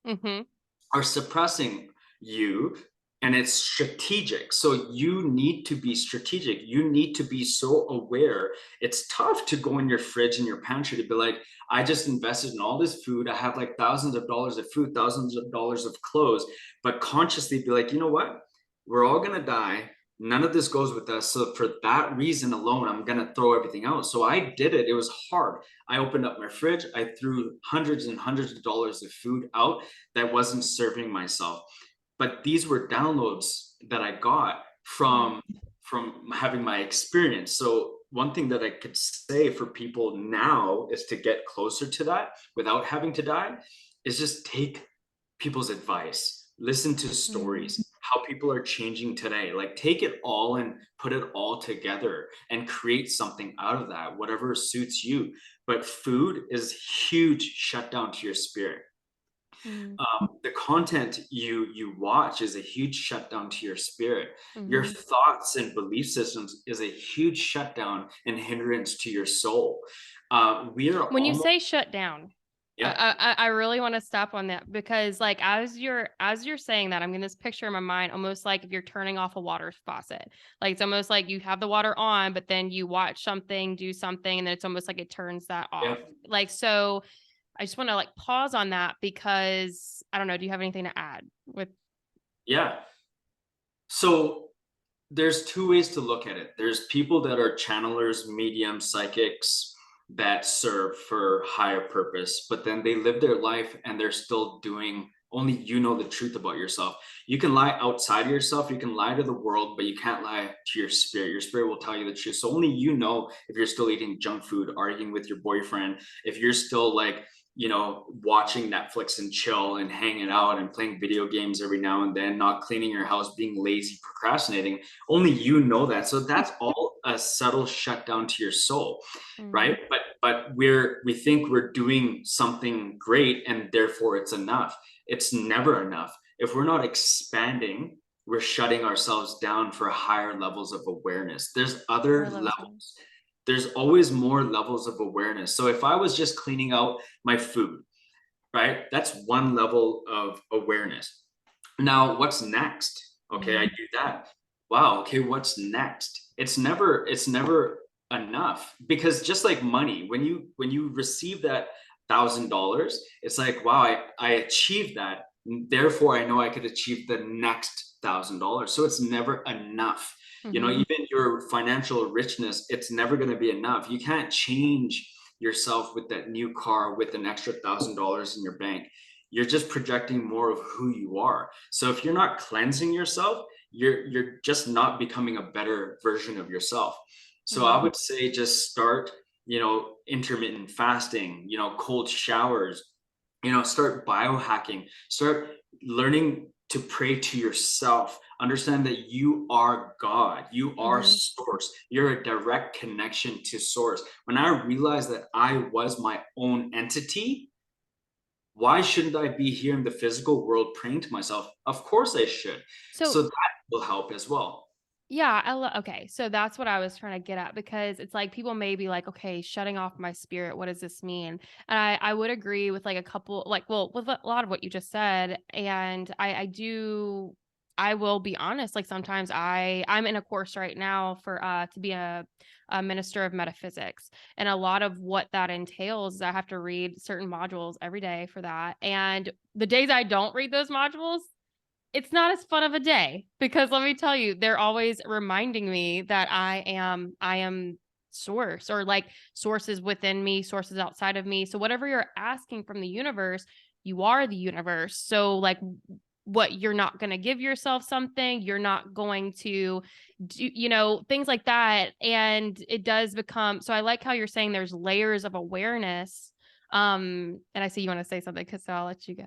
mhm. are suppressing you, and it's strategic. So you need to be strategic. You need to be so aware. It's tough to go in your fridge and your pantry to be like, I just invested in all this food. I have like thousands of dollars of food, thousands of dollars of clothes, but consciously be like, you know what? We're all going to die. None of this goes with us. So for that reason alone, I'm going to throw everything out. So I did it. It was hard. I opened up my fridge. I threw hundreds and hundreds of dollars of food out that wasn't serving myself. But these were downloads that I got Mm, from having my experience. So one thing that I could say for people now is to get closer to that without having to die is just take people's advice, listen to mm, stories, how people are changing today. Like take it all and put it all together and create something out of that, whatever suits you. But food is huge shutdown to your spirit. mm, The content you watch is a huge shutdown to your spirit. Your mhm. thoughts and belief systems is a huge shutdown and hindrance to your soul. We are When you almost, say shut down, yeah, I really want to stop on that because like as you're saying that, I'm getting this picture in my mind, almost like if you're turning off a water faucet. Like it's almost like you have the water on, but then you watch something, do something, and then it's almost like it turns that yeah, off. Like so I just want to like pause on that because I don't know. Do you have anything to add with? Yeah. So there's two ways to look at it. There's people that are channelers, mediums, psychics that serve for higher purpose, but then they live their life and they're still doing, only you know the truth about yourself. You can lie outside of yourself, you can lie to the world, but you can't lie to your spirit. Your spirit will tell you the truth. So only you know if you're still eating junk food, arguing with your boyfriend, if you're still like, watching Netflix and chill and hanging out and playing video games every now and then, not cleaning your house, being lazy, procrastinating. Only you know that. So that's all a subtle shutdown to your soul, Mm-hmm. right? But we think we're doing something great and therefore it's enough. It's never enough. If we're not expanding, we're shutting ourselves down for higher levels of awareness. There's other Higher levels of it. levels. There's always more levels of awareness. So if I was just cleaning out my food, right? That's one level of awareness. Now, what's next? Okay, I Mm-hmm. do that. Wow, okay, what's next? It's never enough, because just like money, when you receive that $1,000, it's like, wow, I achieved that. Therefore, I know I could achieve the next $1,000. So it's never enough. Mm-hmm. Even your financial richness, it's never going to be enough. You can't change yourself with that new car with an extra $1,000 in your bank. You're just projecting more of who you are. So if you're not cleansing yourself, you're just not becoming a better version of yourself. So Mm-hmm. I would say just start, intermittent fasting, cold showers, start biohacking, start learning to pray to yourself. Understand that you are God, you are Mm-hmm. source, you're a direct connection to source. When I realized that I was my own entity, why shouldn't I be here in the physical world praying to myself? Of course I should. So So that will help as well. yeah, okay, so that's what I was trying to get at because it's like people may be like, "Okay, shutting off my spirit, what does this mean?" And I would agree with like a couple like, well, with a lot of what you just said, and I will be honest, like sometimes I'm in a course right now for to be a minister of metaphysics. And a lot of what that entails is I have to read certain modules every day for that. And the days I don't read those modules, it's not as fun of a day because let me tell you, they're always reminding me that I am source or like sources within me, sources outside of me. So whatever you're asking from the universe, you are the universe. So like what you're not going to give yourself something, you're not going to do, things like that. And it does become, so I like how you're saying there's layers of awareness. And I see you want to say something, cause so I'll let you go.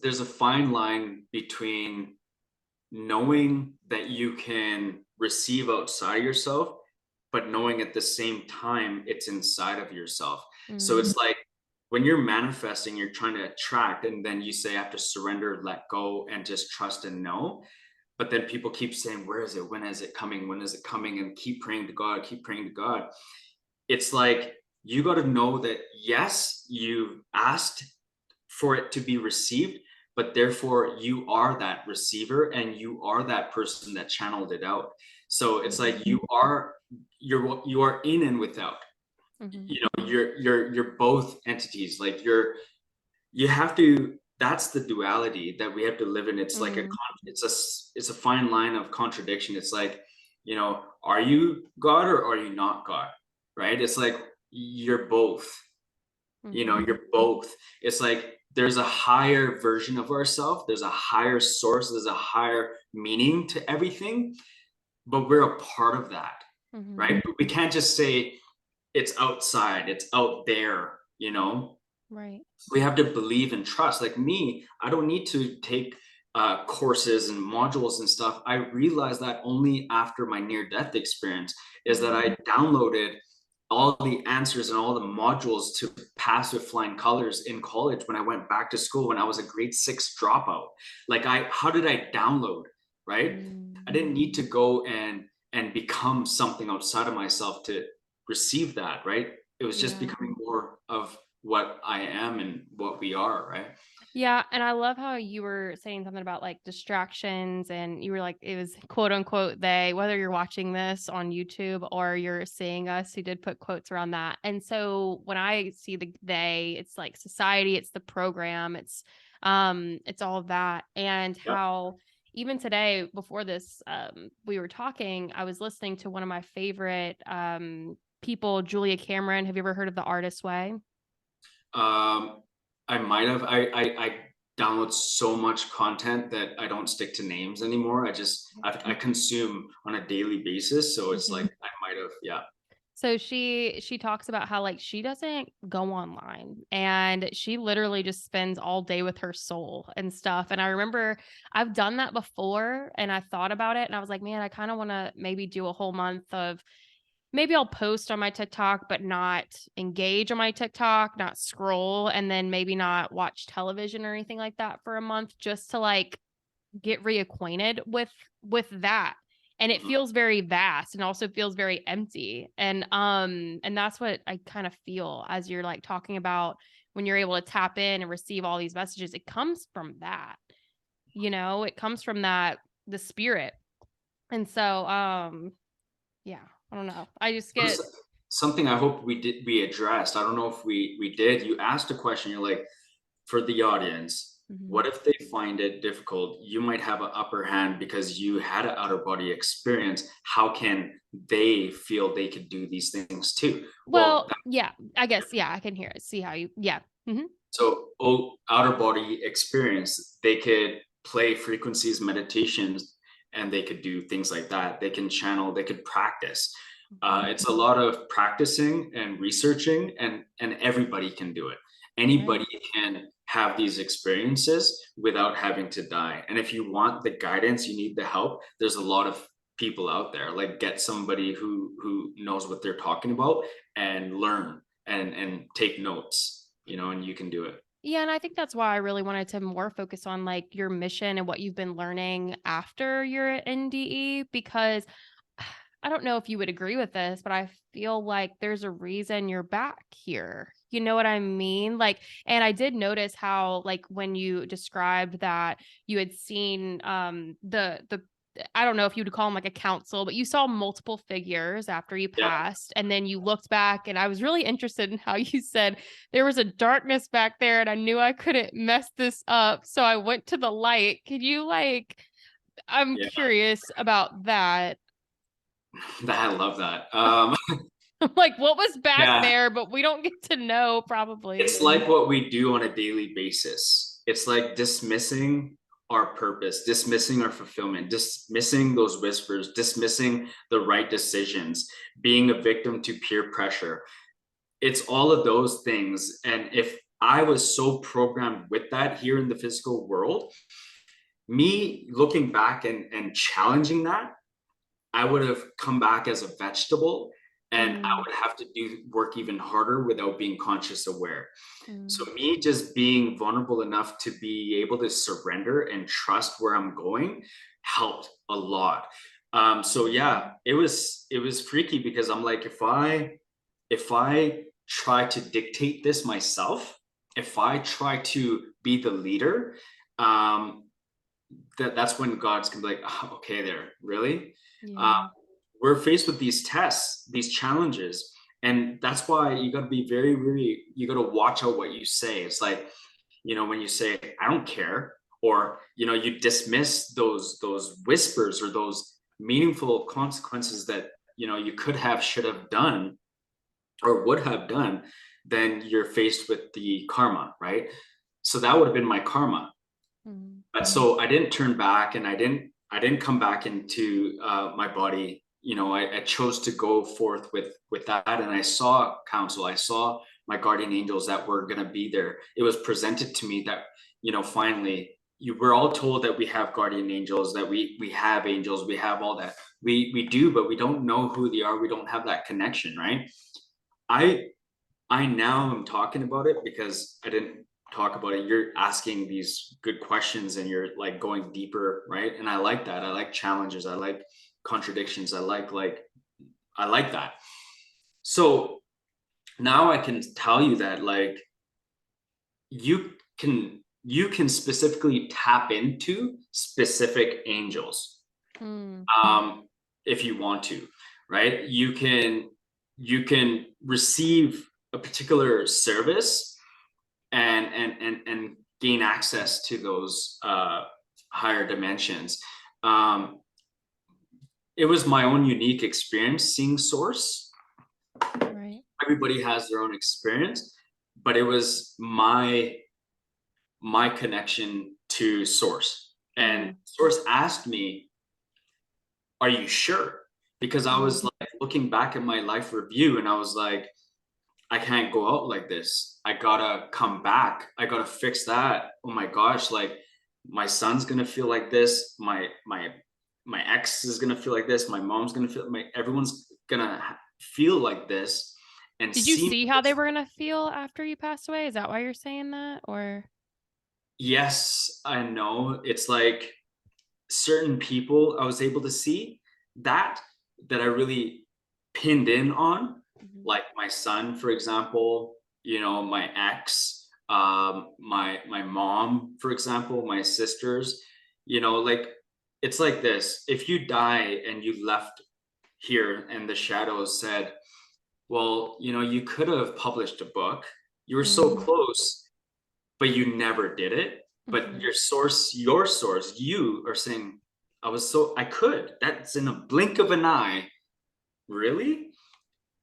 There's a fine line between knowing that you can receive outside yourself, but knowing at the same time it's inside of yourself. So Mm, it's like when you're manifesting, you're trying to attract, and then you say, I have to surrender, let go, and just trust and know. But then people keep saying, where is it? When is it coming? When is it coming? And keep praying to God, keep praying to God. It's like you got to know that, yes, you asked for it to be received, but therefore you are that receiver and you are that person that channeled it out. So it's mhm, like you are in and without. mhm, You're both entities. Like you have to, that's the duality that we have to live in. It's like mm, it's a fine line of contradiction. It's like, are you God or are you not God? Right? It's like you're both. mhm, You're both. It's like there's a higher version of ourselves, there's a higher source, there's a higher meaning to everything, but we're a part of that, mhm. right? But we can't just say it's outside, it's out there. Right. We have to believe and trust. Like me, I don't need to take courses and modules and stuff. I realized that only after my near death experience, is that Mhm, I downloaded all the answers and all the modules to pass with flying colors in college when I went back to school when I was a grade 6 dropout. Like, how did I download, right? mm, I didn't need to go and become something outside of myself to receive that, right? It was just yeah. becoming more of what I am and what we are, right? Yeah, and I love how you were saying something about like distractions, and you were like, it was quote unquote they, whether you're watching this on YouTube or you're seeing us, who did put quotes around that. And so when I see the they, it's like society, it's the program, it's all of that. And Yep. how even today before this we were talking, I was listening to one of my favorite people, Julia Cameron. Have you ever heard of The Artist's Way? Um, I might have. I download so much content that I don't stick to names anymore. I consume on a daily basis, so it's like I might have. Yeah. So she talks about how like she doesn't go online, and she literally just spends all day with her soul and stuff. And I remember I've done that before, and I thought about it and I was like, man, I kind of want to maybe do a whole month of, maybe I'll post on my TikTok but not engage on my TikTok, not scroll, and then maybe not watch television or anything like that for a month, just to like get reacquainted with that. And it Mhm. feels very vast and also feels very empty. And that's what I kind of feel as you're like talking about, when you're able to tap in and receive all these messages. It comes from that, it comes from that, the spirit. And so yeah, I don't know, I just get. Something I hope we addressed. I don't know if we did. You asked a question. You're like, for the audience, Mhm. what if they find it difficult? You might have an upper hand because you had an outer body experience. How can they feel they could do these things too? Well, Well, yeah, I guess, yeah, I can hear it, see how you, yeah. Hmm. so outer body experience, they could play frequencies, meditations, and they could do things like that. They can channel, they could practice. It's a lot of practicing and researching, and everybody can do it. Right. Anybody can have these experiences without having to die. And if you want the guidance, you need the help. There's a lot of people out there. Like, get somebody who knows what they're talking about and learn and take notes, and you can do it. Yeah, and I think that's why I really wanted to more focus on like your mission and what you've been learning after your NDE, because I don't know if you would agree with this, but I feel like there's a reason you're back here. You know what I mean? Like, and I did notice how, like, when you described that you had seen the I don't know if you would call them like a council, but you saw multiple figures after you Yeah. passed, and then you looked back, and I was really interested in how you said there was a darkness back there, and I knew I couldn't mess this up, so I went to the light. Could you like? I'm Yeah. curious about that. I love that. Like, what was back Yeah. there, but we don't get to know probably. It's like what we do on a daily basis. It's like dismissing our purpose, dismissing our fulfillment, dismissing those whispers, dismissing the right decisions, being a victim to peer pressure. It's all of those things. And if I was so programmed with that here in the physical world, me looking back and challenging that, I would have come back as a vegetable, and I Mm, would have to do work even harder without being conscious aware. So mm, me just being vulnerable enough to be able to surrender and trust where I'm going helped a lot. So yeah, it was freaky because I'm like, if I try to dictate this myself, if I try to be the leader, um, that's when God's gonna be like, oh, okay, there, really. Uh, yeah. we're faced with these tests, these challenges, and that's why you got to be very, really, you got to watch out what you say. It's like, when you say, I don't care, or you dismiss those whispers or those meaningful consequences that you could have, should have done, or would have done, then you're faced with the karma, right? So that would have been my karma. Mm, But so I didn't turn back, and I didn't come back into my body. I chose to go forth with that, and I saw counsel. I saw my guardian angels that were going to be there. It was presented to me that finally, we're all told that we have guardian angels, that we have angels, we have all that. We do, but we don't know who they are. We don't have that connection, right? I I now am talking about it because I didn't talk about it. You're asking these good questions and you're like going deeper, right? And I like that. I like challenges. I like contradictions. I like that. So now I can tell you that, like, you can specifically tap into specific angels, Mm. if you want to, right? You can receive a particular service and gain access to those higher dimensions. um it was my own unique experience seeing source. Right. Everybody has their own experience, but it was my connection to source. And Mm. source asked me, are you sure? Because I Mm. was like looking back at my life review and I was like, I can't go out like this. I gotta come back. I gotta fix that. Oh my gosh, like my son's gonna feel like this. My ex is gonna feel like this. My mom's gonna feel everyone's gonna feel like this and Did you see see how they this. were gonna feel after you passed away? Is that why you're saying that? Or Yes, I know. It's like certain people I was able to see that that I really pinned in on, Mhm. like my son, for example, my ex, my mom, for example, my sisters, like it's like this. If you die and you left here and the shadows said, well, you could have published a book. You were so Mm. close, but you never did it. But Mhm. your source, you are saying, I could. That's in a blink of an eye. Really?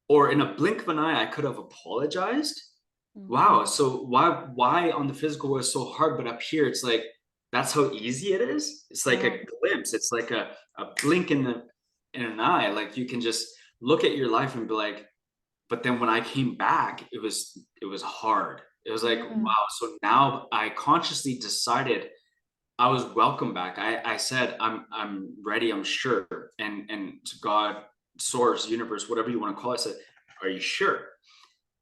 Or in a blink of an eye, I could have apologized. Mhm. Wow. So why on the physical was so hard, but up here it's like that's how easy it is. It's like Yeah. a glimpse. It's like a blink in an eye. Like you can just look at your life and be like, but then when I came back, it was hard. It was like, Yeah. wow. So now I consciously decided I was welcome back. I said I'm ready. I'm sure. And to God, source, universe, whatever you want to call it, I said, are you sure?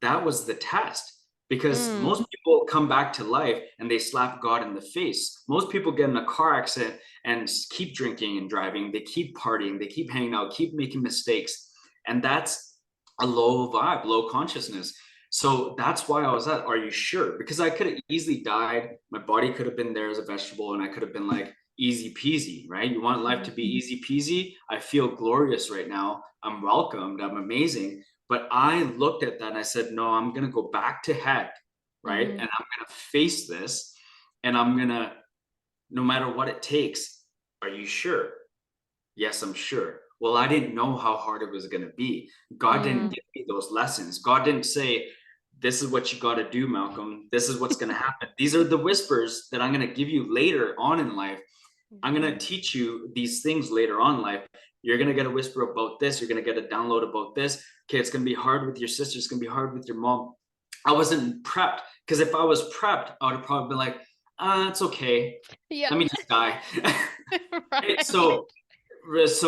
That was the test. Because Mm. most people come back to life and they slap God in the face. Most people get in a car accident and keep drinking and driving. They keep partying. They keep hanging out, keep making mistakes. And that's a low vibe, low consciousness. So that's why I was at, are you sure? Because I could have easily died. My body could have been there as a vegetable and I could have been like, easy peasy, right? You want life to Mhm. be easy peasy? I feel glorious right now. I'm welcomed. I'm amazing. But I looked at that and I said, no, I'm going to go back to heck, right? And Mhm. I'm going to face this and I'm going to, no matter what it takes, are you sure? Yes, I'm sure. Well, I didn't know how hard it was going to be. God didn't Mm. give me those lessons. God didn't say, this is what you got to do, Malcolm. This is what's going to happen. These are the whispers that I'm going to give you later on in life. I'm going to Mhm. teach you these things later on in life. You're going to get a whisper about this. You're going to get a download about this. Okay, it's going to be hard with your sister. It's going to be hard with your mom. I wasn't prepped because if I was prepped, I would have probably been like, it's okay. Yep. Let me just die. Right? Right.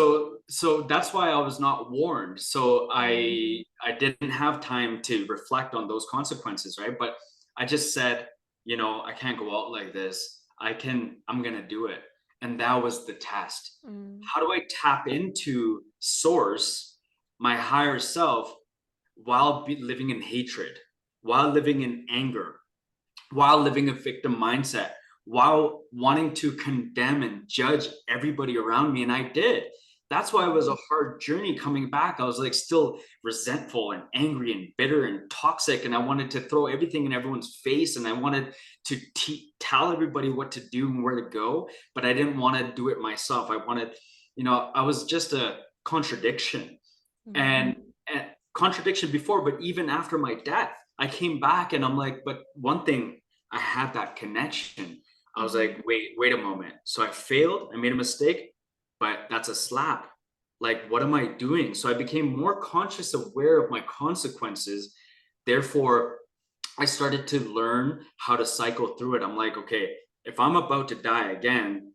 So that's why I was not warned. So Mhm. I didn't have time to reflect on those consequences, right? But I just said, I can't go out like this. I'm gonna do it. And that was the test. Mm. How do I tap into source, my higher self, while living in hatred, while living in anger, while living a victim mindset, while wanting to condemn and judge everybody around me? And I did. That's why it was a hard journey coming back. I was like still resentful and angry and bitter and toxic. And I wanted to throw everything in everyone's face. And I wanted to tell everybody what to do and where to go. But I didn't want to do it myself. I was just a contradiction. Mhm. And contradiction before, but even after my death, I came back and I'm like, but one thing, I had that connection. I was Mhm. like, wait a moment. So I failed, I made a mistake, but that's a slap. Like, what am I doing? So I became more conscious, aware of my consequences. Therefore, I started to learn how to cycle through it. I'm like, okay, if I'm about to die again,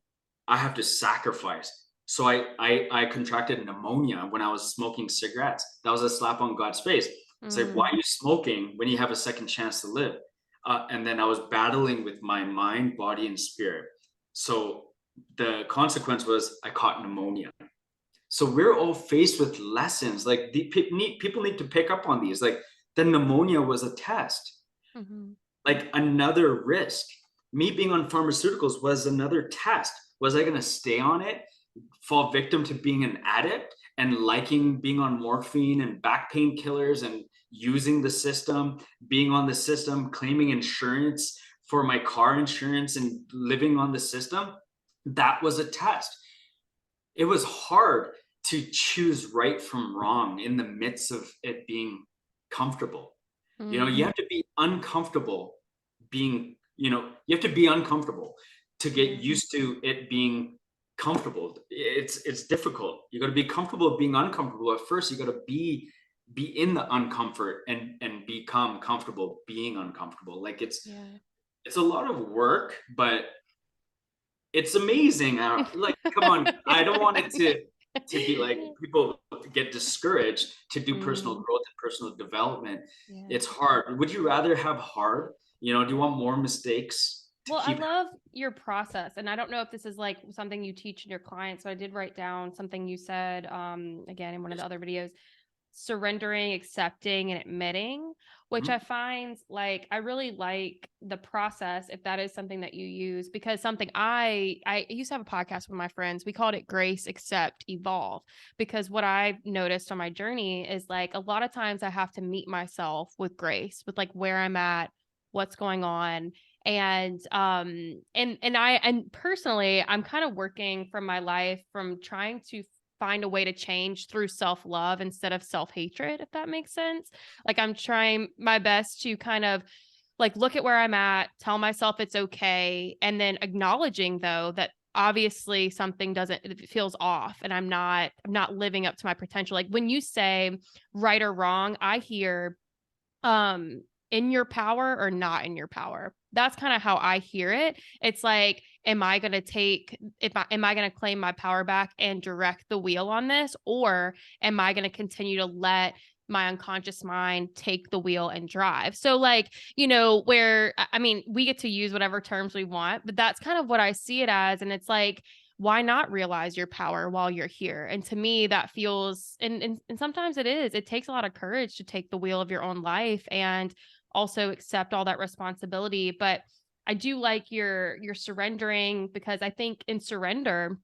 I have to sacrifice. So I contracted pneumonia when I was smoking cigarettes. That was a slap on God's face. It's like, why Mm. are you smoking when you have a second chance to live? And then I was battling with my mind, body, and spirit. So the consequence was I caught pneumonia. So we're all faced with lessons. Like people need to pick up on these. Like the pneumonia was a test. Mhm. like another risk. Me being on pharmaceuticals was another test. Was I going to stay on it, fall victim to being an addict and liking being on morphine and back pain killers and using the system, being on the system, claiming insurance for my car insurance and living on the system? That was a test. It was hard to choose right from wrong in the midst of it being comfortable. You know, you have to be uncomfortable being, you have to be uncomfortable to get used to it being comfortable. It's difficult. You got to be comfortable being uncomfortable. At first, you got to be in the uncomfort and become comfortable being uncomfortable. Like it's a lot of work, but it's amazing. Like, come on, I don't want it to be like people get discouraged to do personal growth and personal development. Yeah. It's hard. Would you rather have hard? You know, do you want more mistakes to Well, I keep? love your process. And I don't know if this is like something you teach in your clients. So I did write down something you said again in one of the other videos: surrendering, accepting, and admitting, which I find like I really like the process if that is something that you use, because something I used to have a podcast with my friends. We called it Grace, Accept, Evolve, because what I've noticed on my journey is like a lot of times I have to meet myself with grace, with like where I'm at, what's going on. And personally, I'm kind of working from my life from trying to find a way to change through self-love instead of self-hatred, if that makes sense. Like I'm trying my best to kind of like look at where I'm at, tell myself it's okay, and then acknowledging though that obviously something doesn't, it feels off and I'm not living up to my potential. Like when you say right or wrong, I hear in your power or not in your power. That's kind of how I hear it. It's like, am I going to am I going to claim my power back and direct the wheel on this? Or am I going to continue to let my unconscious mind take the wheel and drive? So like, where, I mean, we get to use whatever terms we want, but that's kind of what I see it as. And it's like, why not realize your power while you're here? And to me, that feels, and sometimes it takes a lot of courage to take the wheel of your own life and also accept all that responsibility. But I do like your surrendering, because I think in surrender,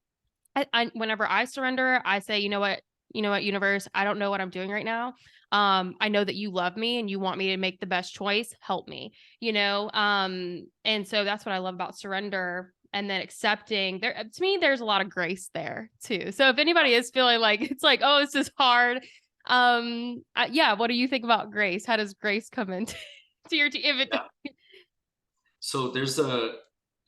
whenever I surrender, I say, universe, I don't know what I'm doing right now. I know that you love me and you want me to make the best choice. Help me, and so that's what I love about surrender. And then accepting, there, to me, there's a lot of grace there too. So if anybody is feeling like it's like, oh, this is hard. Yeah. What do you think about grace? How does grace come into to your if it? Yeah. So there's an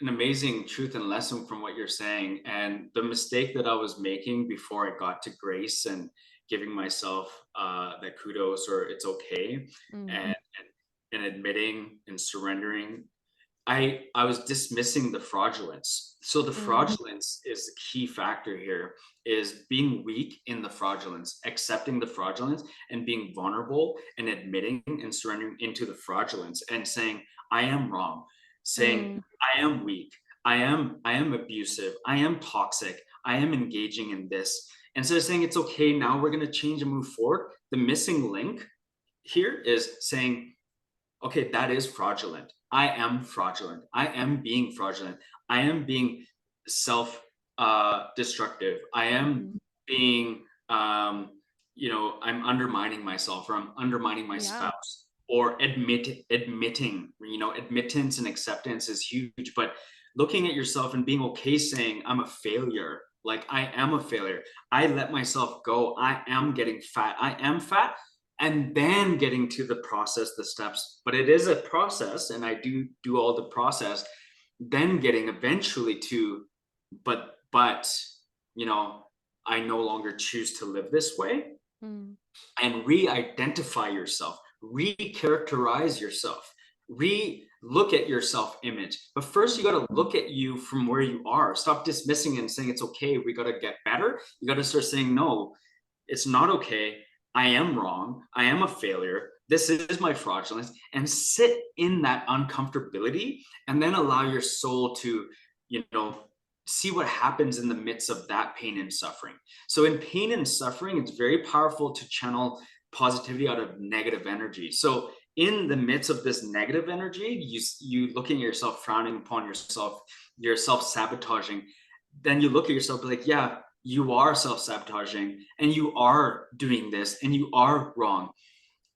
amazing truth and lesson from what you're saying. And the mistake that I was making before I got to grace and giving myself that kudos or it's okay, Mm, and admitting and surrendering, I was dismissing the fraudulence. So the mm, fraudulence is the key factor here, is being weak in the fraudulence, accepting the fraudulence and being vulnerable and admitting and surrendering into the fraudulence and saying, I am wrong, saying, mm, I am weak, I am abusive, I am toxic, I am engaging in this. Instead of saying it's okay, now we're going to change and move forward, the missing link here is saying, okay, that is fraudulent. I am fraudulent. I am being fraudulent. I am being self destructive. I am mm. being, I'm undermining myself, or I'm undermining my Yeah. spouse, or admitting, admittance and acceptance is huge. But looking at yourself and being okay saying, I'm a failure. Like, I am a failure. I let myself go. I am getting fat. I am fat, and then getting to the process, the steps. But it is a process, and I do all the process, then getting eventually to, but I no longer choose to live this way, Mm, and re-identify yourself, re-characterize yourself, re-look at your self-image. But first you got to look at you from where you are. Stop dismissing it and saying it's okay, we got to get better. You got to start saying, no, it's not okay. I am wrong. I am a failure. This is my fraudulence. And sit in that uncomfortability, and then allow your soul to, see what happens in the midst of that pain and suffering. So in pain and suffering, it's very powerful to channel positivity out of negative energy. So in the midst of this negative energy, you looking at yourself, frowning upon yourself, you're self-sabotaging, then you look at yourself like, yeah, you are self-sabotaging and you are doing this and you are wrong.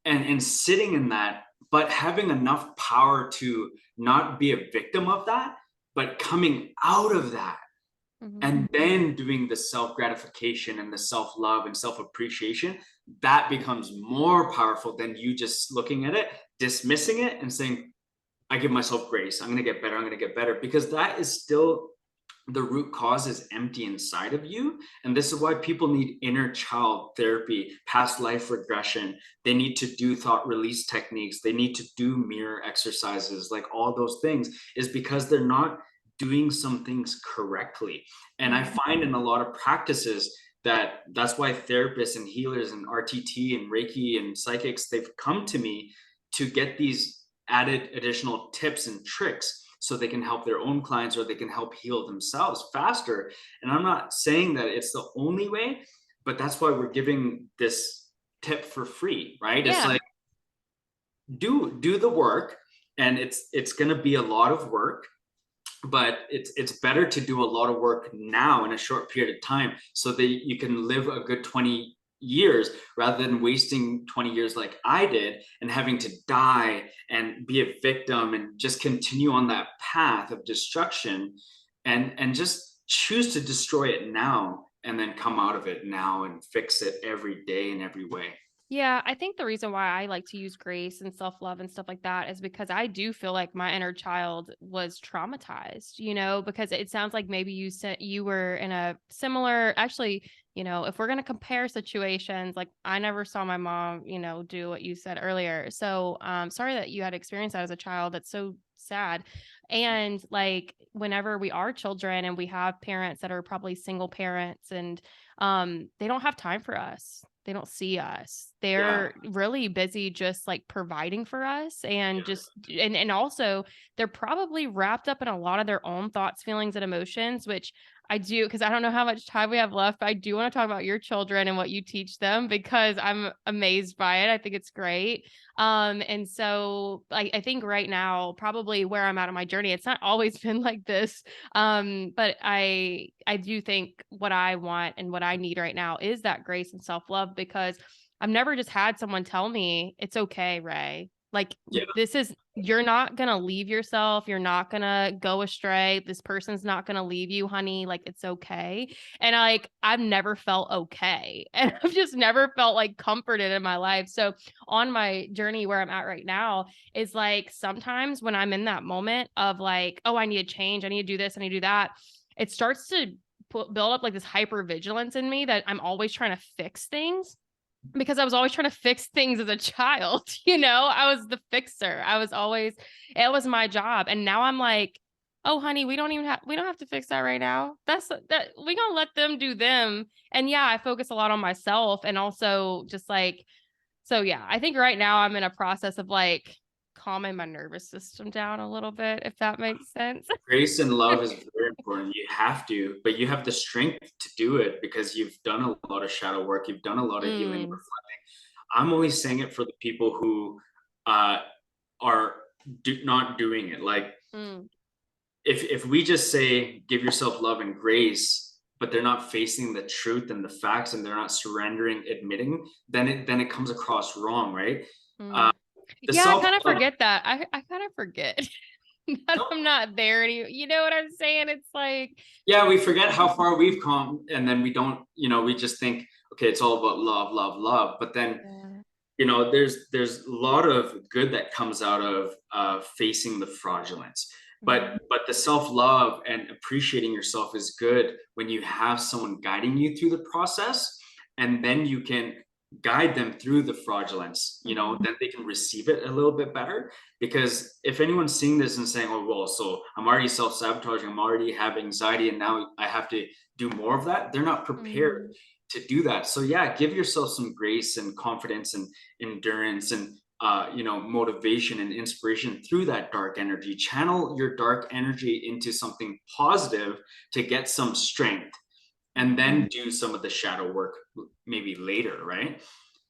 And sitting in that, but having enough power to not be a victim of that, but coming out of that Mhm. and then doing the self gratification and the self love and self appreciation, that becomes more powerful than you just looking at it, dismissing it, and saying, I give myself grace. I'm going to get better. I'm going to get better. Because that is still the root cause is empty inside of you. And this is why people need inner child therapy, past life regression. They need to do thought release techniques. They need to do mirror exercises, like all those things, is because they're not doing some things correctly. And I Mhm. find in a lot of practices that's why therapists and healers and RTT and Reiki and psychics, they've come to me to get these added additional tips and tricks so they can help their own clients or they can help heal themselves faster. And I'm not saying that it's the only way, but that's why we're giving this tip for free, right? It's Yeah. like do the work, and it's going to be a lot of work, but it's better to do a lot of work now in a short period of time so that you can live a good 20 years rather than wasting 20 years like I did and having to die and be a victim and just continue on that path of destruction, and just choose to destroy it now and then come out of it now and fix it every day in every way. Yeah, I think the reason why I like to use grace and self-love and stuff like that is because I do feel like my inner child was traumatized, because it sounds like maybe you said you were in a similar, actually, if we're going to compare situations, like I never saw my mom, do what you said earlier. So, sorry that you had experienced that as a child. That's so sad. And like whenever we are children and we have parents that are probably single parents and they don't have time for us. They don't see us. Yeah, They're really busy just like providing for us and yeah. just and also they're probably wrapped up in a lot of their own thoughts, feelings, and emotions, which I do because I don't know how much time we have left, but I do want to talk about your children and what you teach them because I'm amazed by it. I think it's great. And so I think right now, probably where I'm at in my journey, it's not always been like this. But I do think what I want and what I need right now is that grace and self-love because I've never just had someone tell me it's okay, Ray. Like Yeah. this is you're not going to leave yourself, you're not going to go astray. This person's not going to leave you, honey. Like it's okay. And I've never felt okay. And I've just never felt like comforted in my life. So on my journey where I'm at right now is like sometimes when I'm in that moment of like, oh, I need to change, I need to do this, I need to do that, it starts to build up like this hyper vigilance in me that I'm always trying to fix things because I was always trying to fix things as a child. I was the fixer. It was my job. And now I'm like, oh, honey, we don't have to fix that right now. We gonna let them do them. And yeah, I focus a lot on myself and also just like, so yeah, I think right now I'm in a process of like calming my nervous system down a little bit, if that makes sense. Grace and love is very important. You have to, but you have the strength to do it because you've done a lot of shadow work. You've done a lot of healing. Mm, I'm only saying it for the people who uh, are not doing it. Like mm, if we just say give yourself love and grace, but they're not facing the truth and the facts, and they're not surrendering, admitting, then it comes across wrong, right? Uh, mm. the Yeah, I self kind of love. forget that. I kind of forget that I'm not there any. You know what I'm saying? It's like, Yeah, we forget how far we've come, and then we don't, we just think, okay, it's all about love, love, love. But then, yeah. there's a lot of good that comes out of facing the fraudulence. Mhm, But the self love and appreciating yourself is good when you have someone guiding you through the process, and then you can guide them through the fraudulence. mhm, Then they can receive it a little bit better. Because if anyone's seeing this and saying, oh, well, so I'm already self sabotaging, I'm already have anxiety, and now I have to do more of that, they're not prepared mhm, to do that. So, yeah, give yourself some grace and confidence and endurance and, motivation and inspiration through that dark energy. Channel your dark energy into something positive to get some strength, and mhm. then do some of the shadow work maybe later, right?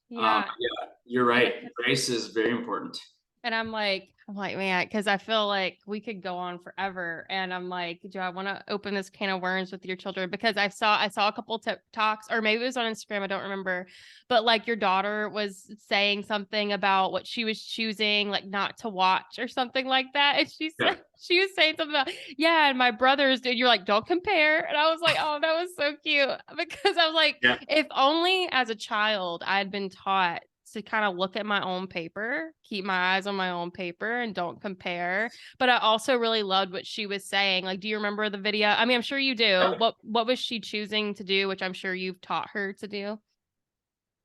Yeah, Yeah, you're right. Grace is very important. And I'm like, man, because I feel like we could go on forever. And I'm like, do I want to open this can of worms with your children? Because I saw a couple TikToks, or maybe it was on Instagram, I don't remember. But like your daughter was saying something about what she was choosing, like not to watch or something like that. And she Yeah. said she was saying something about, yeah, and my brothers did. You're like, don't compare. And I was like, oh, that was so cute. Because I was like, Yeah. if only as a child I had been taught to kind of look at my own paper, keep my eyes on my own paper and don't compare. But I also really loved what she was saying. Like, do you remember the video? I mean, I'm sure you do. Yeah. What was she choosing to do, which I'm sure you've taught her to do?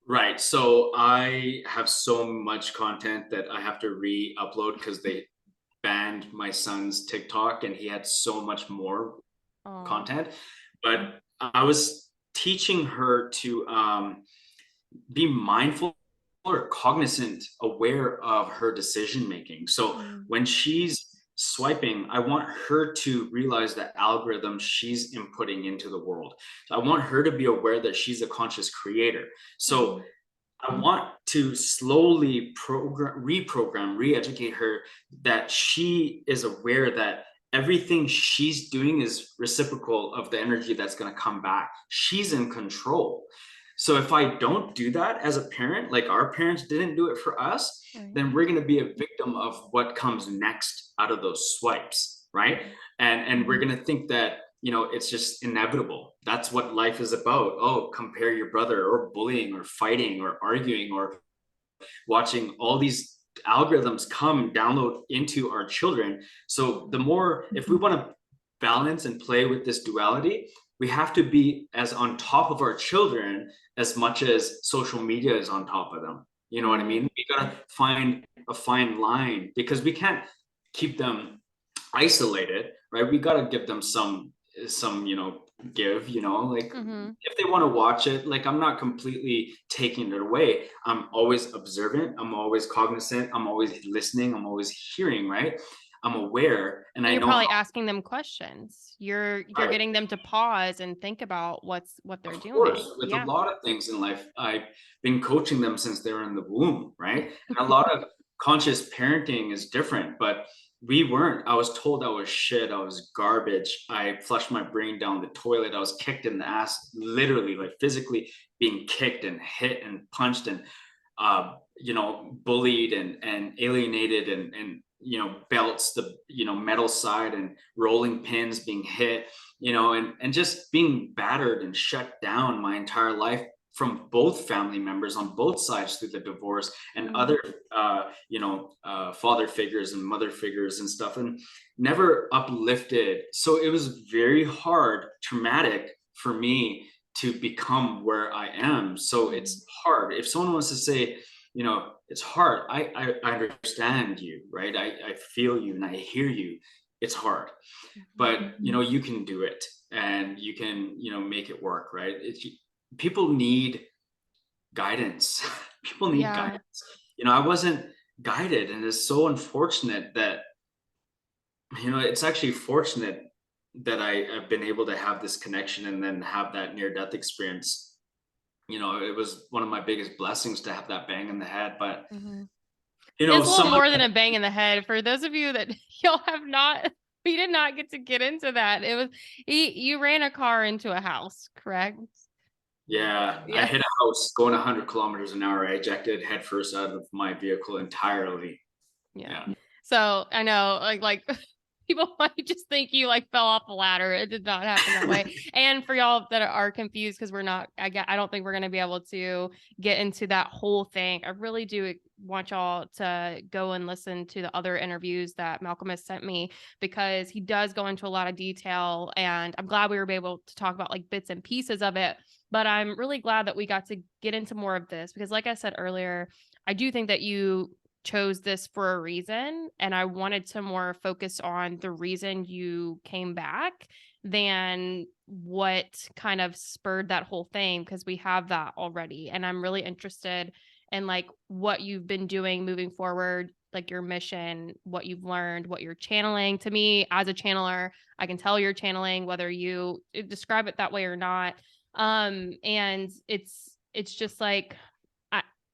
Right. So I have so much content that I have to re-upload because they banned my son's TikTok and he had so much more Oh. content. But I was teaching her to be mindful or cognizant, aware of her decision making. So Mm. when she's swiping, I want her to realize the algorithm she's inputting into the world. So I want her to be aware that she's a conscious creator. So Mhm. I want to slowly reprogram, re-educate her that she is aware that everything she's doing is reciprocal of the energy that's going to come back. She's in control. So if I don't do that as a parent, like our parents didn't do it for us, Right. then we're going to be a victim of what comes next out of those swipes, right? And we're going to think that it's just inevitable. That's what life is about. Oh, compare your brother, or bullying, or fighting, or arguing, or watching all these algorithms come download into our children. So the more, if we want to balance and play with this duality, we have to be as on top of our children as much as social media is on top of them. You know what I Mm-hmm. mean? We gotta find a fine line because we can't keep them isolated, right? We got to give them some give, like Mm-hmm. if they want to watch it, like I'm not completely taking it away. I'm always observant, I'm always cognizant, I'm always listening, I'm always hearing, right? I'm aware and And I you're know how. probably asking them questions. You're Right. getting them to pause and think about what they're Of doing. course, with a Yeah. lot of things in life, I've been coaching them since they were in the womb, right? And a lot of conscious parenting is different, but we weren't. I was told I was shit, I was garbage. I flushed my brain down the toilet. I was kicked in the ass, literally, like physically being kicked and hit and punched and bullied and alienated and belts, the metal side and rolling pins, being hit, and just being battered and shut down my entire life from both family members on both sides through the divorce and Mm-hmm. other father figures and mother figures and stuff, and never uplifted. So it was very hard, traumatic for me to become where I am. So Mm-hmm. it's hard. If someone wants to say, it's hard, I understand you, right? I feel you and I hear you. It's hard, but you can do it and you can make it work, right? People need guidance. People need Yeah. guidance. I wasn't guided, and it's so unfortunate that it's actually fortunate that I've been able to have this connection and then have that near death experience. It was one of my biggest blessings to have that bang in the head. But Mm-hmm. It's a little someone. more than a bang in the head. For those of you that y'all have not, we did not get into that. It was you ran a car into a house, correct? Yeah, I Yeah. hit a house going 100 kilometers an hour. I ejected headfirst out of my vehicle entirely. Yeah. Yeah. So I know, like people might just think you like fell off a ladder. It did not happen that way. And for y'all that are confused, because we're not, I don't think we're going to be able to get into that whole thing. I really do want y'all to go and listen to the other interviews that Malcolm has sent me, because he does go into a lot of detail, and I'm glad we were able to talk about like bits and pieces of it. But I'm really glad that we got to get into more of this, because like I said earlier, I do think that you chose this for a reason, and I wanted to more focus on the reason you came back than what kind of spurred that whole thing, because we have that already. And I'm really interested in like what you've been doing moving forward, like your mission, what you've learned, what you're channeling. To me as a channeler, I can tell you're channeling whether you describe it that way or not. And it's just like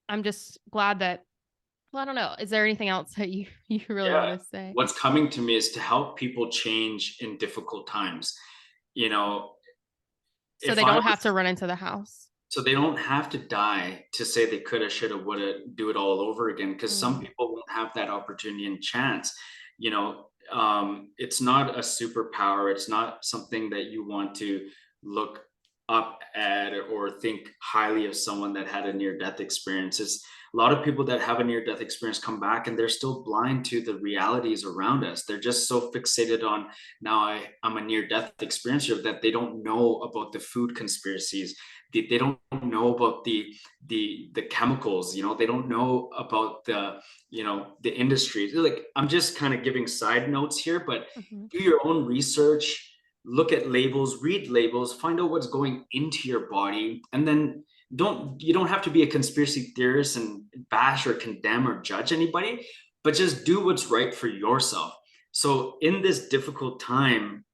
I'm just glad that Well, I don't know. Is there anything else that you really Yeah. want to say? What's coming to me is to help people change in difficult times. You know, So if they I don't have to was, run into the house. so they don't have to die to say they coulda, shoulda, woulda, do it all over again, because some Mm, people won't have that opportunity and chance. It's not a superpower. It's not something that you want to look up at or think highly of someone that had a near death experience. It's a lot of people that have a near death experience come back and they're still blind to the realities around us. They're just so fixated on I'm a near death experiencer that they don't know about the food conspiracies. They don't know about the chemicals. They don't know about the industry. Like, I'm just kind of giving side notes here, but mhm, do your own research, look at labels, read labels, find out what's going into your body, and then you don't have to be a conspiracy theorist and bash or condemn or judge anybody, but just do what's right for yourself. So in this difficult time,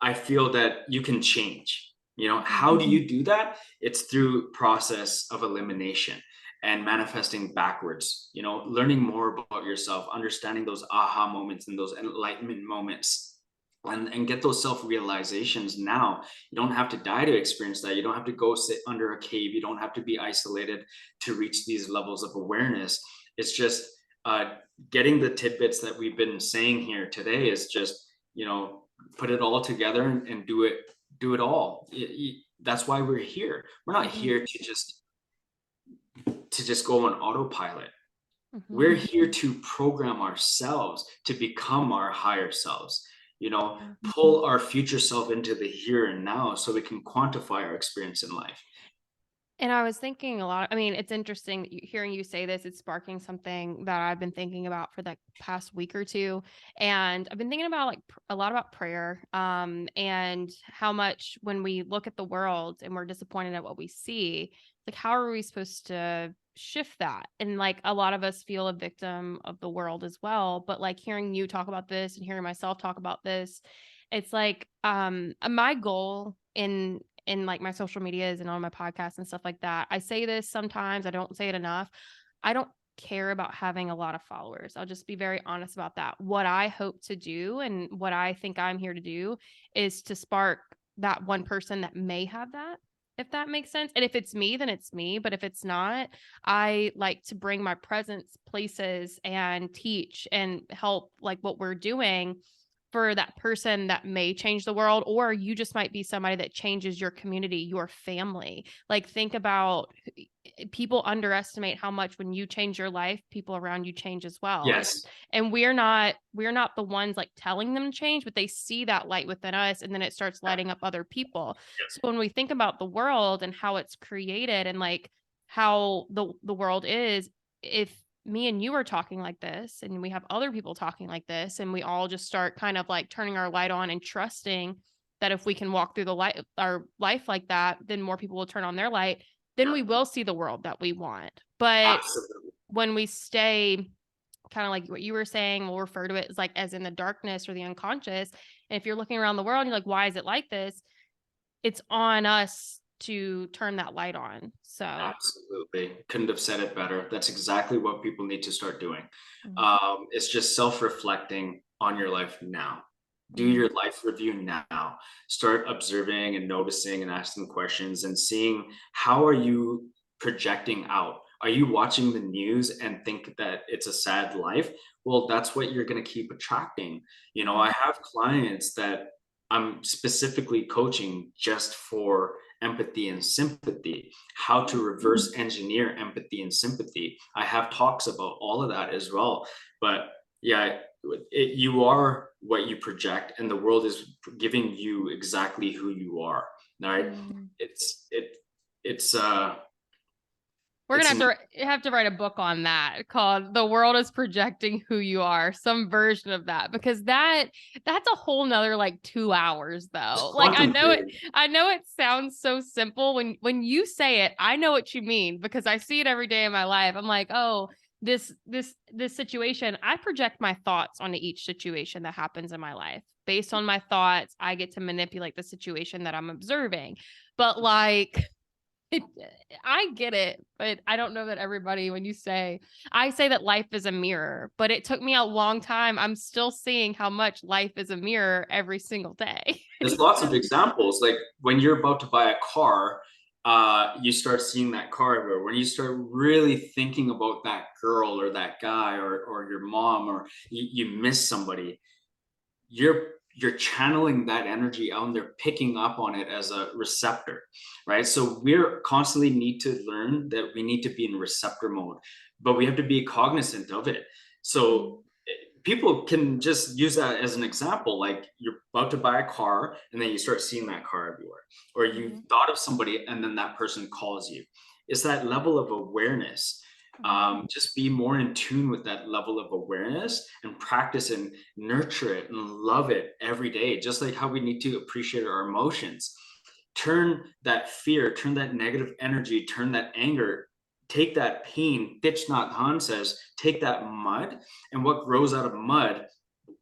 I feel that you can change. mhm, How do you do that? It's through process of elimination and manifesting backwards, learning more about yourself, understanding those aha moments and those enlightenment moments, and get those self-realizations now. You don't have to die to experience that. You don't have to go sit under a cave. You don't have to be isolated to reach these levels of awareness. It's just uh, getting the tidbits that we've been saying here today is just, put it all together and do it all. That's why we're here. We're not mhm, here to just go on autopilot. mhm. We're here to program ourselves to become our higher selves, Yeah. pull our future self into the here and now so we can quantify our experience in life. And I was thinking a lot. I mean, it's interesting that hearing you say this. It's sparking something that I've been thinking about for the past week or two, and I've been thinking about like a lot about prayer, and how much when we look at the world and we're disappointed at what we see, like how are we supposed to shift that? And like a lot of us feel a victim of the world as well. But like hearing you talk about this and hearing myself talk about this, it's like my goal in like my social medias and on my podcasts and stuff like that. I say this sometimes, I don't say it enough. I don't care about having a lot of followers. I'll just be very honest about that. What I hope to do and what I think I'm here to do is to spark that one person that may have that, if that makes sense. And if it's me, then it's me. But if it's not, I like to bring my presence places and teach and help like what we're doing for that person that may change the world, or you just might be somebody that changes your community, your family. Like think about people underestimate how much when you change your life, people around you change as well. Yes. And we're not the ones like telling them to change, but they see that light within us and then it starts lighting up other people. So when we think about the world and how it's created and like how the world is, if me and you are talking like this and we have other people talking like this and we all just start kind of like turning our light on and trusting that if we can walk through the light our life like that, then more people will turn on their light, then we will see the world that we want. But Absolutely. when we stay kind of like what you were saying, we'll refer to it as like as in the darkness or the unconscious. And if you're looking around the world and you're like, why is it like this? It's on us to turn that light on. So Absolutely. Couldn't have said it better. That's exactly what people need to start doing. mhm, It's just self-reflecting on your life now. Do mhm, your life review now. Start observing and noticing and asking questions and seeing how are you projecting out. Are you watching the news and think that it's a sad life? Well, that's what you're going to keep attracting. mhm, I have clients that I'm specifically coaching just for empathy and sympathy, how to reverse engineer empathy and sympathy. I have talks about all of that as well. But yeah, you are what you project, and the world is giving you exactly who you are. All right. mhm. It's it it's uh We're it's gonna an have to write a book on that called "The World is Projecting Who You Are," some version of that, because that's a whole nother like 2 hours though. Like quantum theory. I know it sounds so simple when you say it, I know what you mean because I see it every day in my life. I'm like, oh, this situation, I project my thoughts onto each situation that happens in my life. Based on my thoughts, I get to manipulate the situation that I'm observing. But like It, I get it, but I don't know that everybody, when you say, I say that life is a mirror, but it took me a long time. I'm still seeing how much life is a mirror every single day. There's lots So, of examples. Like when you're about to buy a car, you start seeing that car everywhere. When you start really thinking about that girl or that guy or your mom, or you miss somebody, you're channeling that energy out and they're picking up on it as a receptor, right? So we're constantly need to learn that we need to be in receptor mode, but we have to be cognizant of it. mm, So people can just use that as an example. Like you're about to buy a car and then you start seeing that car everywhere, or you mhm, thought of somebody and then that person calls you. It's that level of awareness. mhm, Just be more in tune with that level of awareness and practice and nurture it and love it every day, just like how we need to appreciate our emotions. Turn that fear, turn that negative energy, turn that anger, take that pain. Thich Nhat Hanh says, take that mud, and what grows out of mud?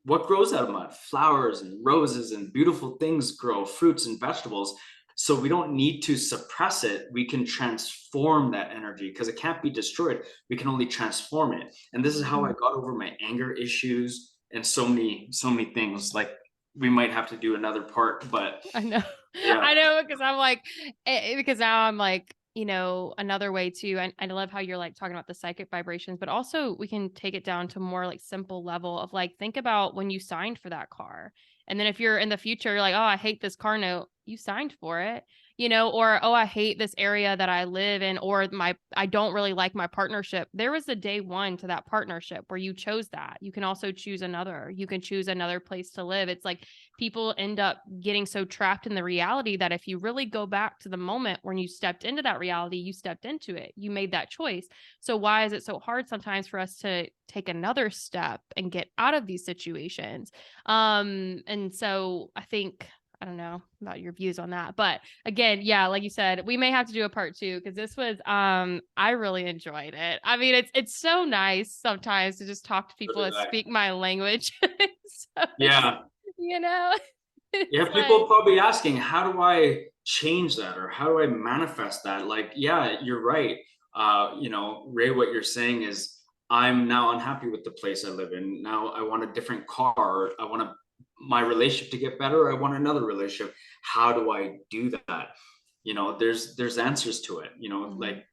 What grows out of mud? Flowers and roses and beautiful things grow, fruits and vegetables. So we don't need to suppress it. We can transform that energy because it can't be destroyed. We can only transform it. And this is how I mhm. got over my anger issues and so many things. Like we might have to do another part, but I know. yeah, I know, because I'm like, because now I'm like, another way too. I love how you're like talking about the psychic vibrations, but also we can take it down to more like simple level of like, think about when you signed for that car. And then if you're in the future, you're like, oh, I hate this car note, you signed for it, or, oh, I hate this area that I live in, or I don't really like my partnership. There was a day one to that partnership where you chose that. You can also choose another. You can choose another place to live. It's like, people end up getting so trapped in the reality that if you really go back to the moment when you stepped into that reality, you stepped into it, you made that choice. So why is it so hard sometimes for us to take another step and get out of these situations? And so I think, I don't know about your views on that, but again, yeah, like you said, we may have to do a part two, because this was, I really enjoyed it. I mean, it's so nice sometimes to just talk to so people did that I. speak my language. So it's, Yeah. you know, Yeah, it's people are like, probably asking, how do I change that or how do I manifest that? Like, yeah, you're right. Ray, what you're saying is I'm now unhappy with the place I live in. Now I want a different car. I want my relationship to get better. I want another relationship. How do I do that? There's answers to it. mhm, Like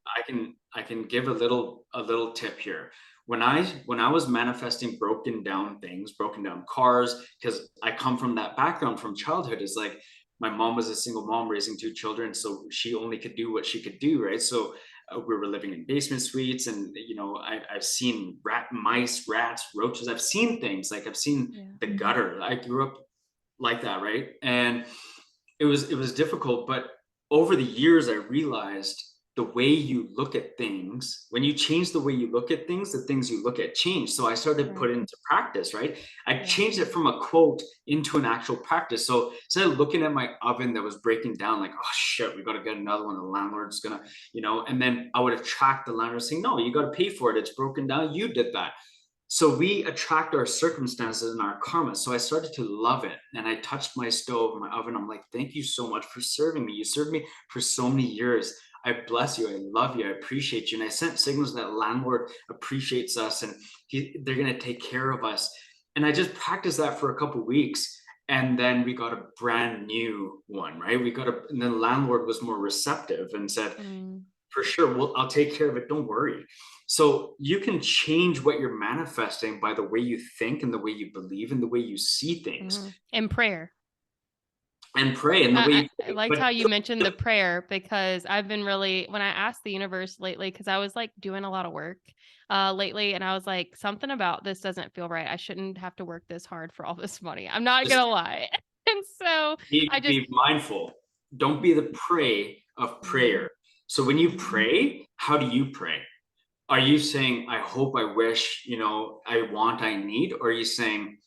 I can give a little tip here. When I was manifesting broken down things, broken down cars, because I come from that background from childhood, is like my mom was a single mom raising two children, so she only could do what she could do, right? So we were living in basement suites, and I've seen mice, rats, roaches. I've seen things, like I've seen yeah, the gutter. I grew up like that, right? And it was difficult, but over the years I realized the way you look at things, when you change the way you look at things, the things you look at change. So I started to put right, it into practice, right? I yeah, changed it from a quote into an actual practice. So instead of looking at my oven that was breaking down, like, oh shit, we got to get another one, the landlord's gonna, and then I would attract the landlord saying, no, you got to pay for it, it's broken down, you did that. So we attract our circumstances and our karma. So I started to love it. And I touched my stove, my oven. I'm like, thank you so much for serving me. You served me for so many years. I bless you. I love you. I appreciate you. And I sent signals that landlord appreciates us and they're going to take care of us. And I just practiced that for a couple of weeks. And then we got a brand new one, right? And then the landlord was more receptive and said, mm, for sure, I'll take care of it, don't worry. So you can change what you're manifesting by the way you think and the way you believe and the way you see things and prayer. and pray and the way I, you I think. liked But how you mentioned the prayer, because I've been really, when I asked the universe lately, because I was like doing a lot of work lately, and I was like, something about this doesn't feel right. I shouldn't have to work this hard for all this money. I'm not just gonna lie. And so I just, be mindful. Don't be the prey of mhm, prayer. So when you mhm, pray, how do you pray? Are you saying, I hope, I wish, I want, I need? Or are you saying,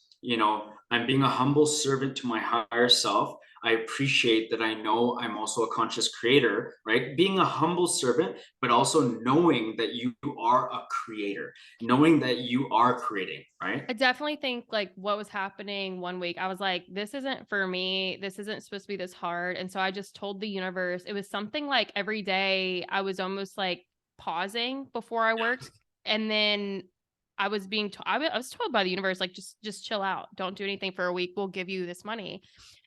I'm being a humble servant to my higher self. I appreciate that I know I'm also a conscious creator, right? Being a humble servant, but also knowing that you are a creator, knowing that you are creating, right? I definitely think like what was happening one week, I was like, this isn't for me. This isn't supposed to be this hard. And so I just told the universe, it was something like every day I was almost like pausing before I worked. And then I was being, I was told by the universe, like, just chill out. Don't do anything for a week. We'll give you this money.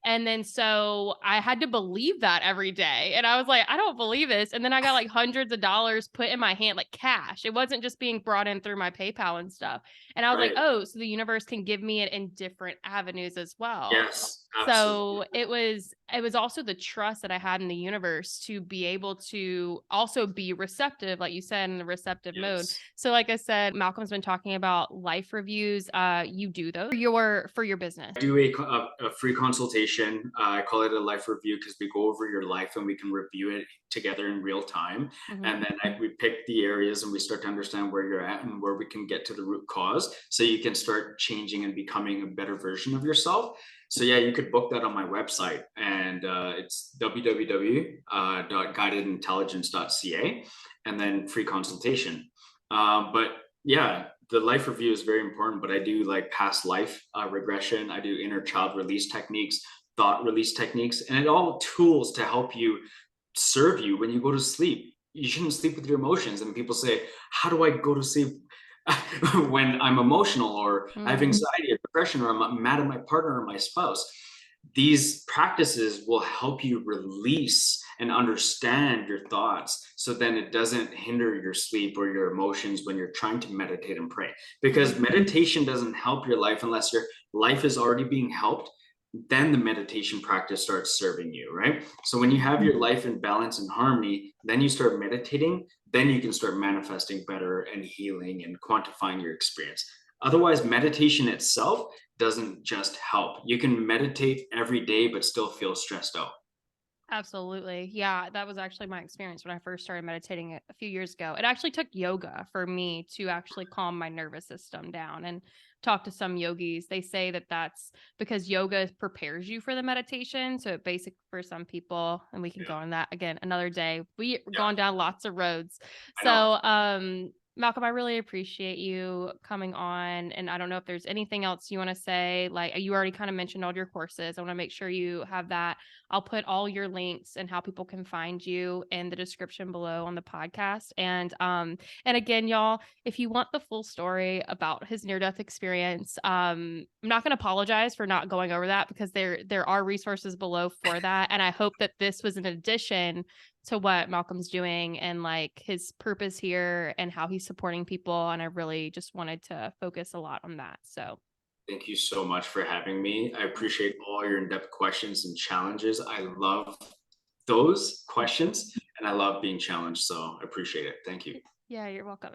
And then so I had to believe that every day. And I was like, I don't believe this. And then I got like hundreds of dollars put in my hand, like cash. It wasn't just being brought in through my PayPal and stuff. And I was like, Right. oh, so the universe can give me it in different avenues as well. Yes, absolutely. So it was also the trust that I had in the universe to be able to also be receptive, like you said, in the receptive mode. Yes. So like I said, Malcolm's been talking about life reviews. You do those for your business. Do a free consultation. I call it a life review because we go over your life and we can review it together in real time. Mhm. And then we pick the areas and we start to understand where you're at and where we can get to the root cause so you can start changing and becoming a better version of yourself. So yeah, you could book that on my website, and it's www.guidedintelligence.ca, and then free consultation. But yeah, the life review is very important, but I do like past life regression. I do inner child release techniques, thought release techniques, and it all tools to help you serve you when you go to sleep. You shouldn't sleep with your emotions. And people say, how do I go to sleep when I'm emotional or I have Mhm. anxiety or depression or I'm mad at my partner or my spouse? These practices will help you release and understand your thoughts so then it doesn't hinder your sleep or your emotions when you're trying to meditate and pray. Because Mhm. meditation doesn't help your life unless your life is already being helped. Then the meditation practice starts serving you, right? So when you have your life in balance and harmony, then you start meditating, then you can start manifesting better and healing and quantifying your experience. Otherwise, meditation itself doesn't just help. You can meditate every day, but still feel stressed out. Absolutely. Yeah, that was actually my experience when I first started meditating a few years ago. It actually took yoga for me to actually calm my nervous system down and talk to some yogis. They say that that's because yoga prepares you for the meditation. So it basic for some people, and we can Yeah, go on that again another day. We've yeah, gone down lots of roads. I know. So, Malcolm, I really appreciate you coming on. And I don't know if there's anything else you want to say. Like you already kind of mentioned all your courses. I want to make sure you have that. I'll put all your links and how people can find you in the description below on the podcast. And again, y'all, if you want the full story about his near-death experience, I'm not going to apologize for not going over that because there are resources below for that. And I hope that this was an addition to what Malcolm's doing and like his purpose here and how he's supporting people. And I really just wanted to focus a lot on that. So Thank you so much for having me. I appreciate all your in-depth questions and challenges. I love those questions and I love being challenged. So I appreciate it. Thank you. yeah, you're welcome.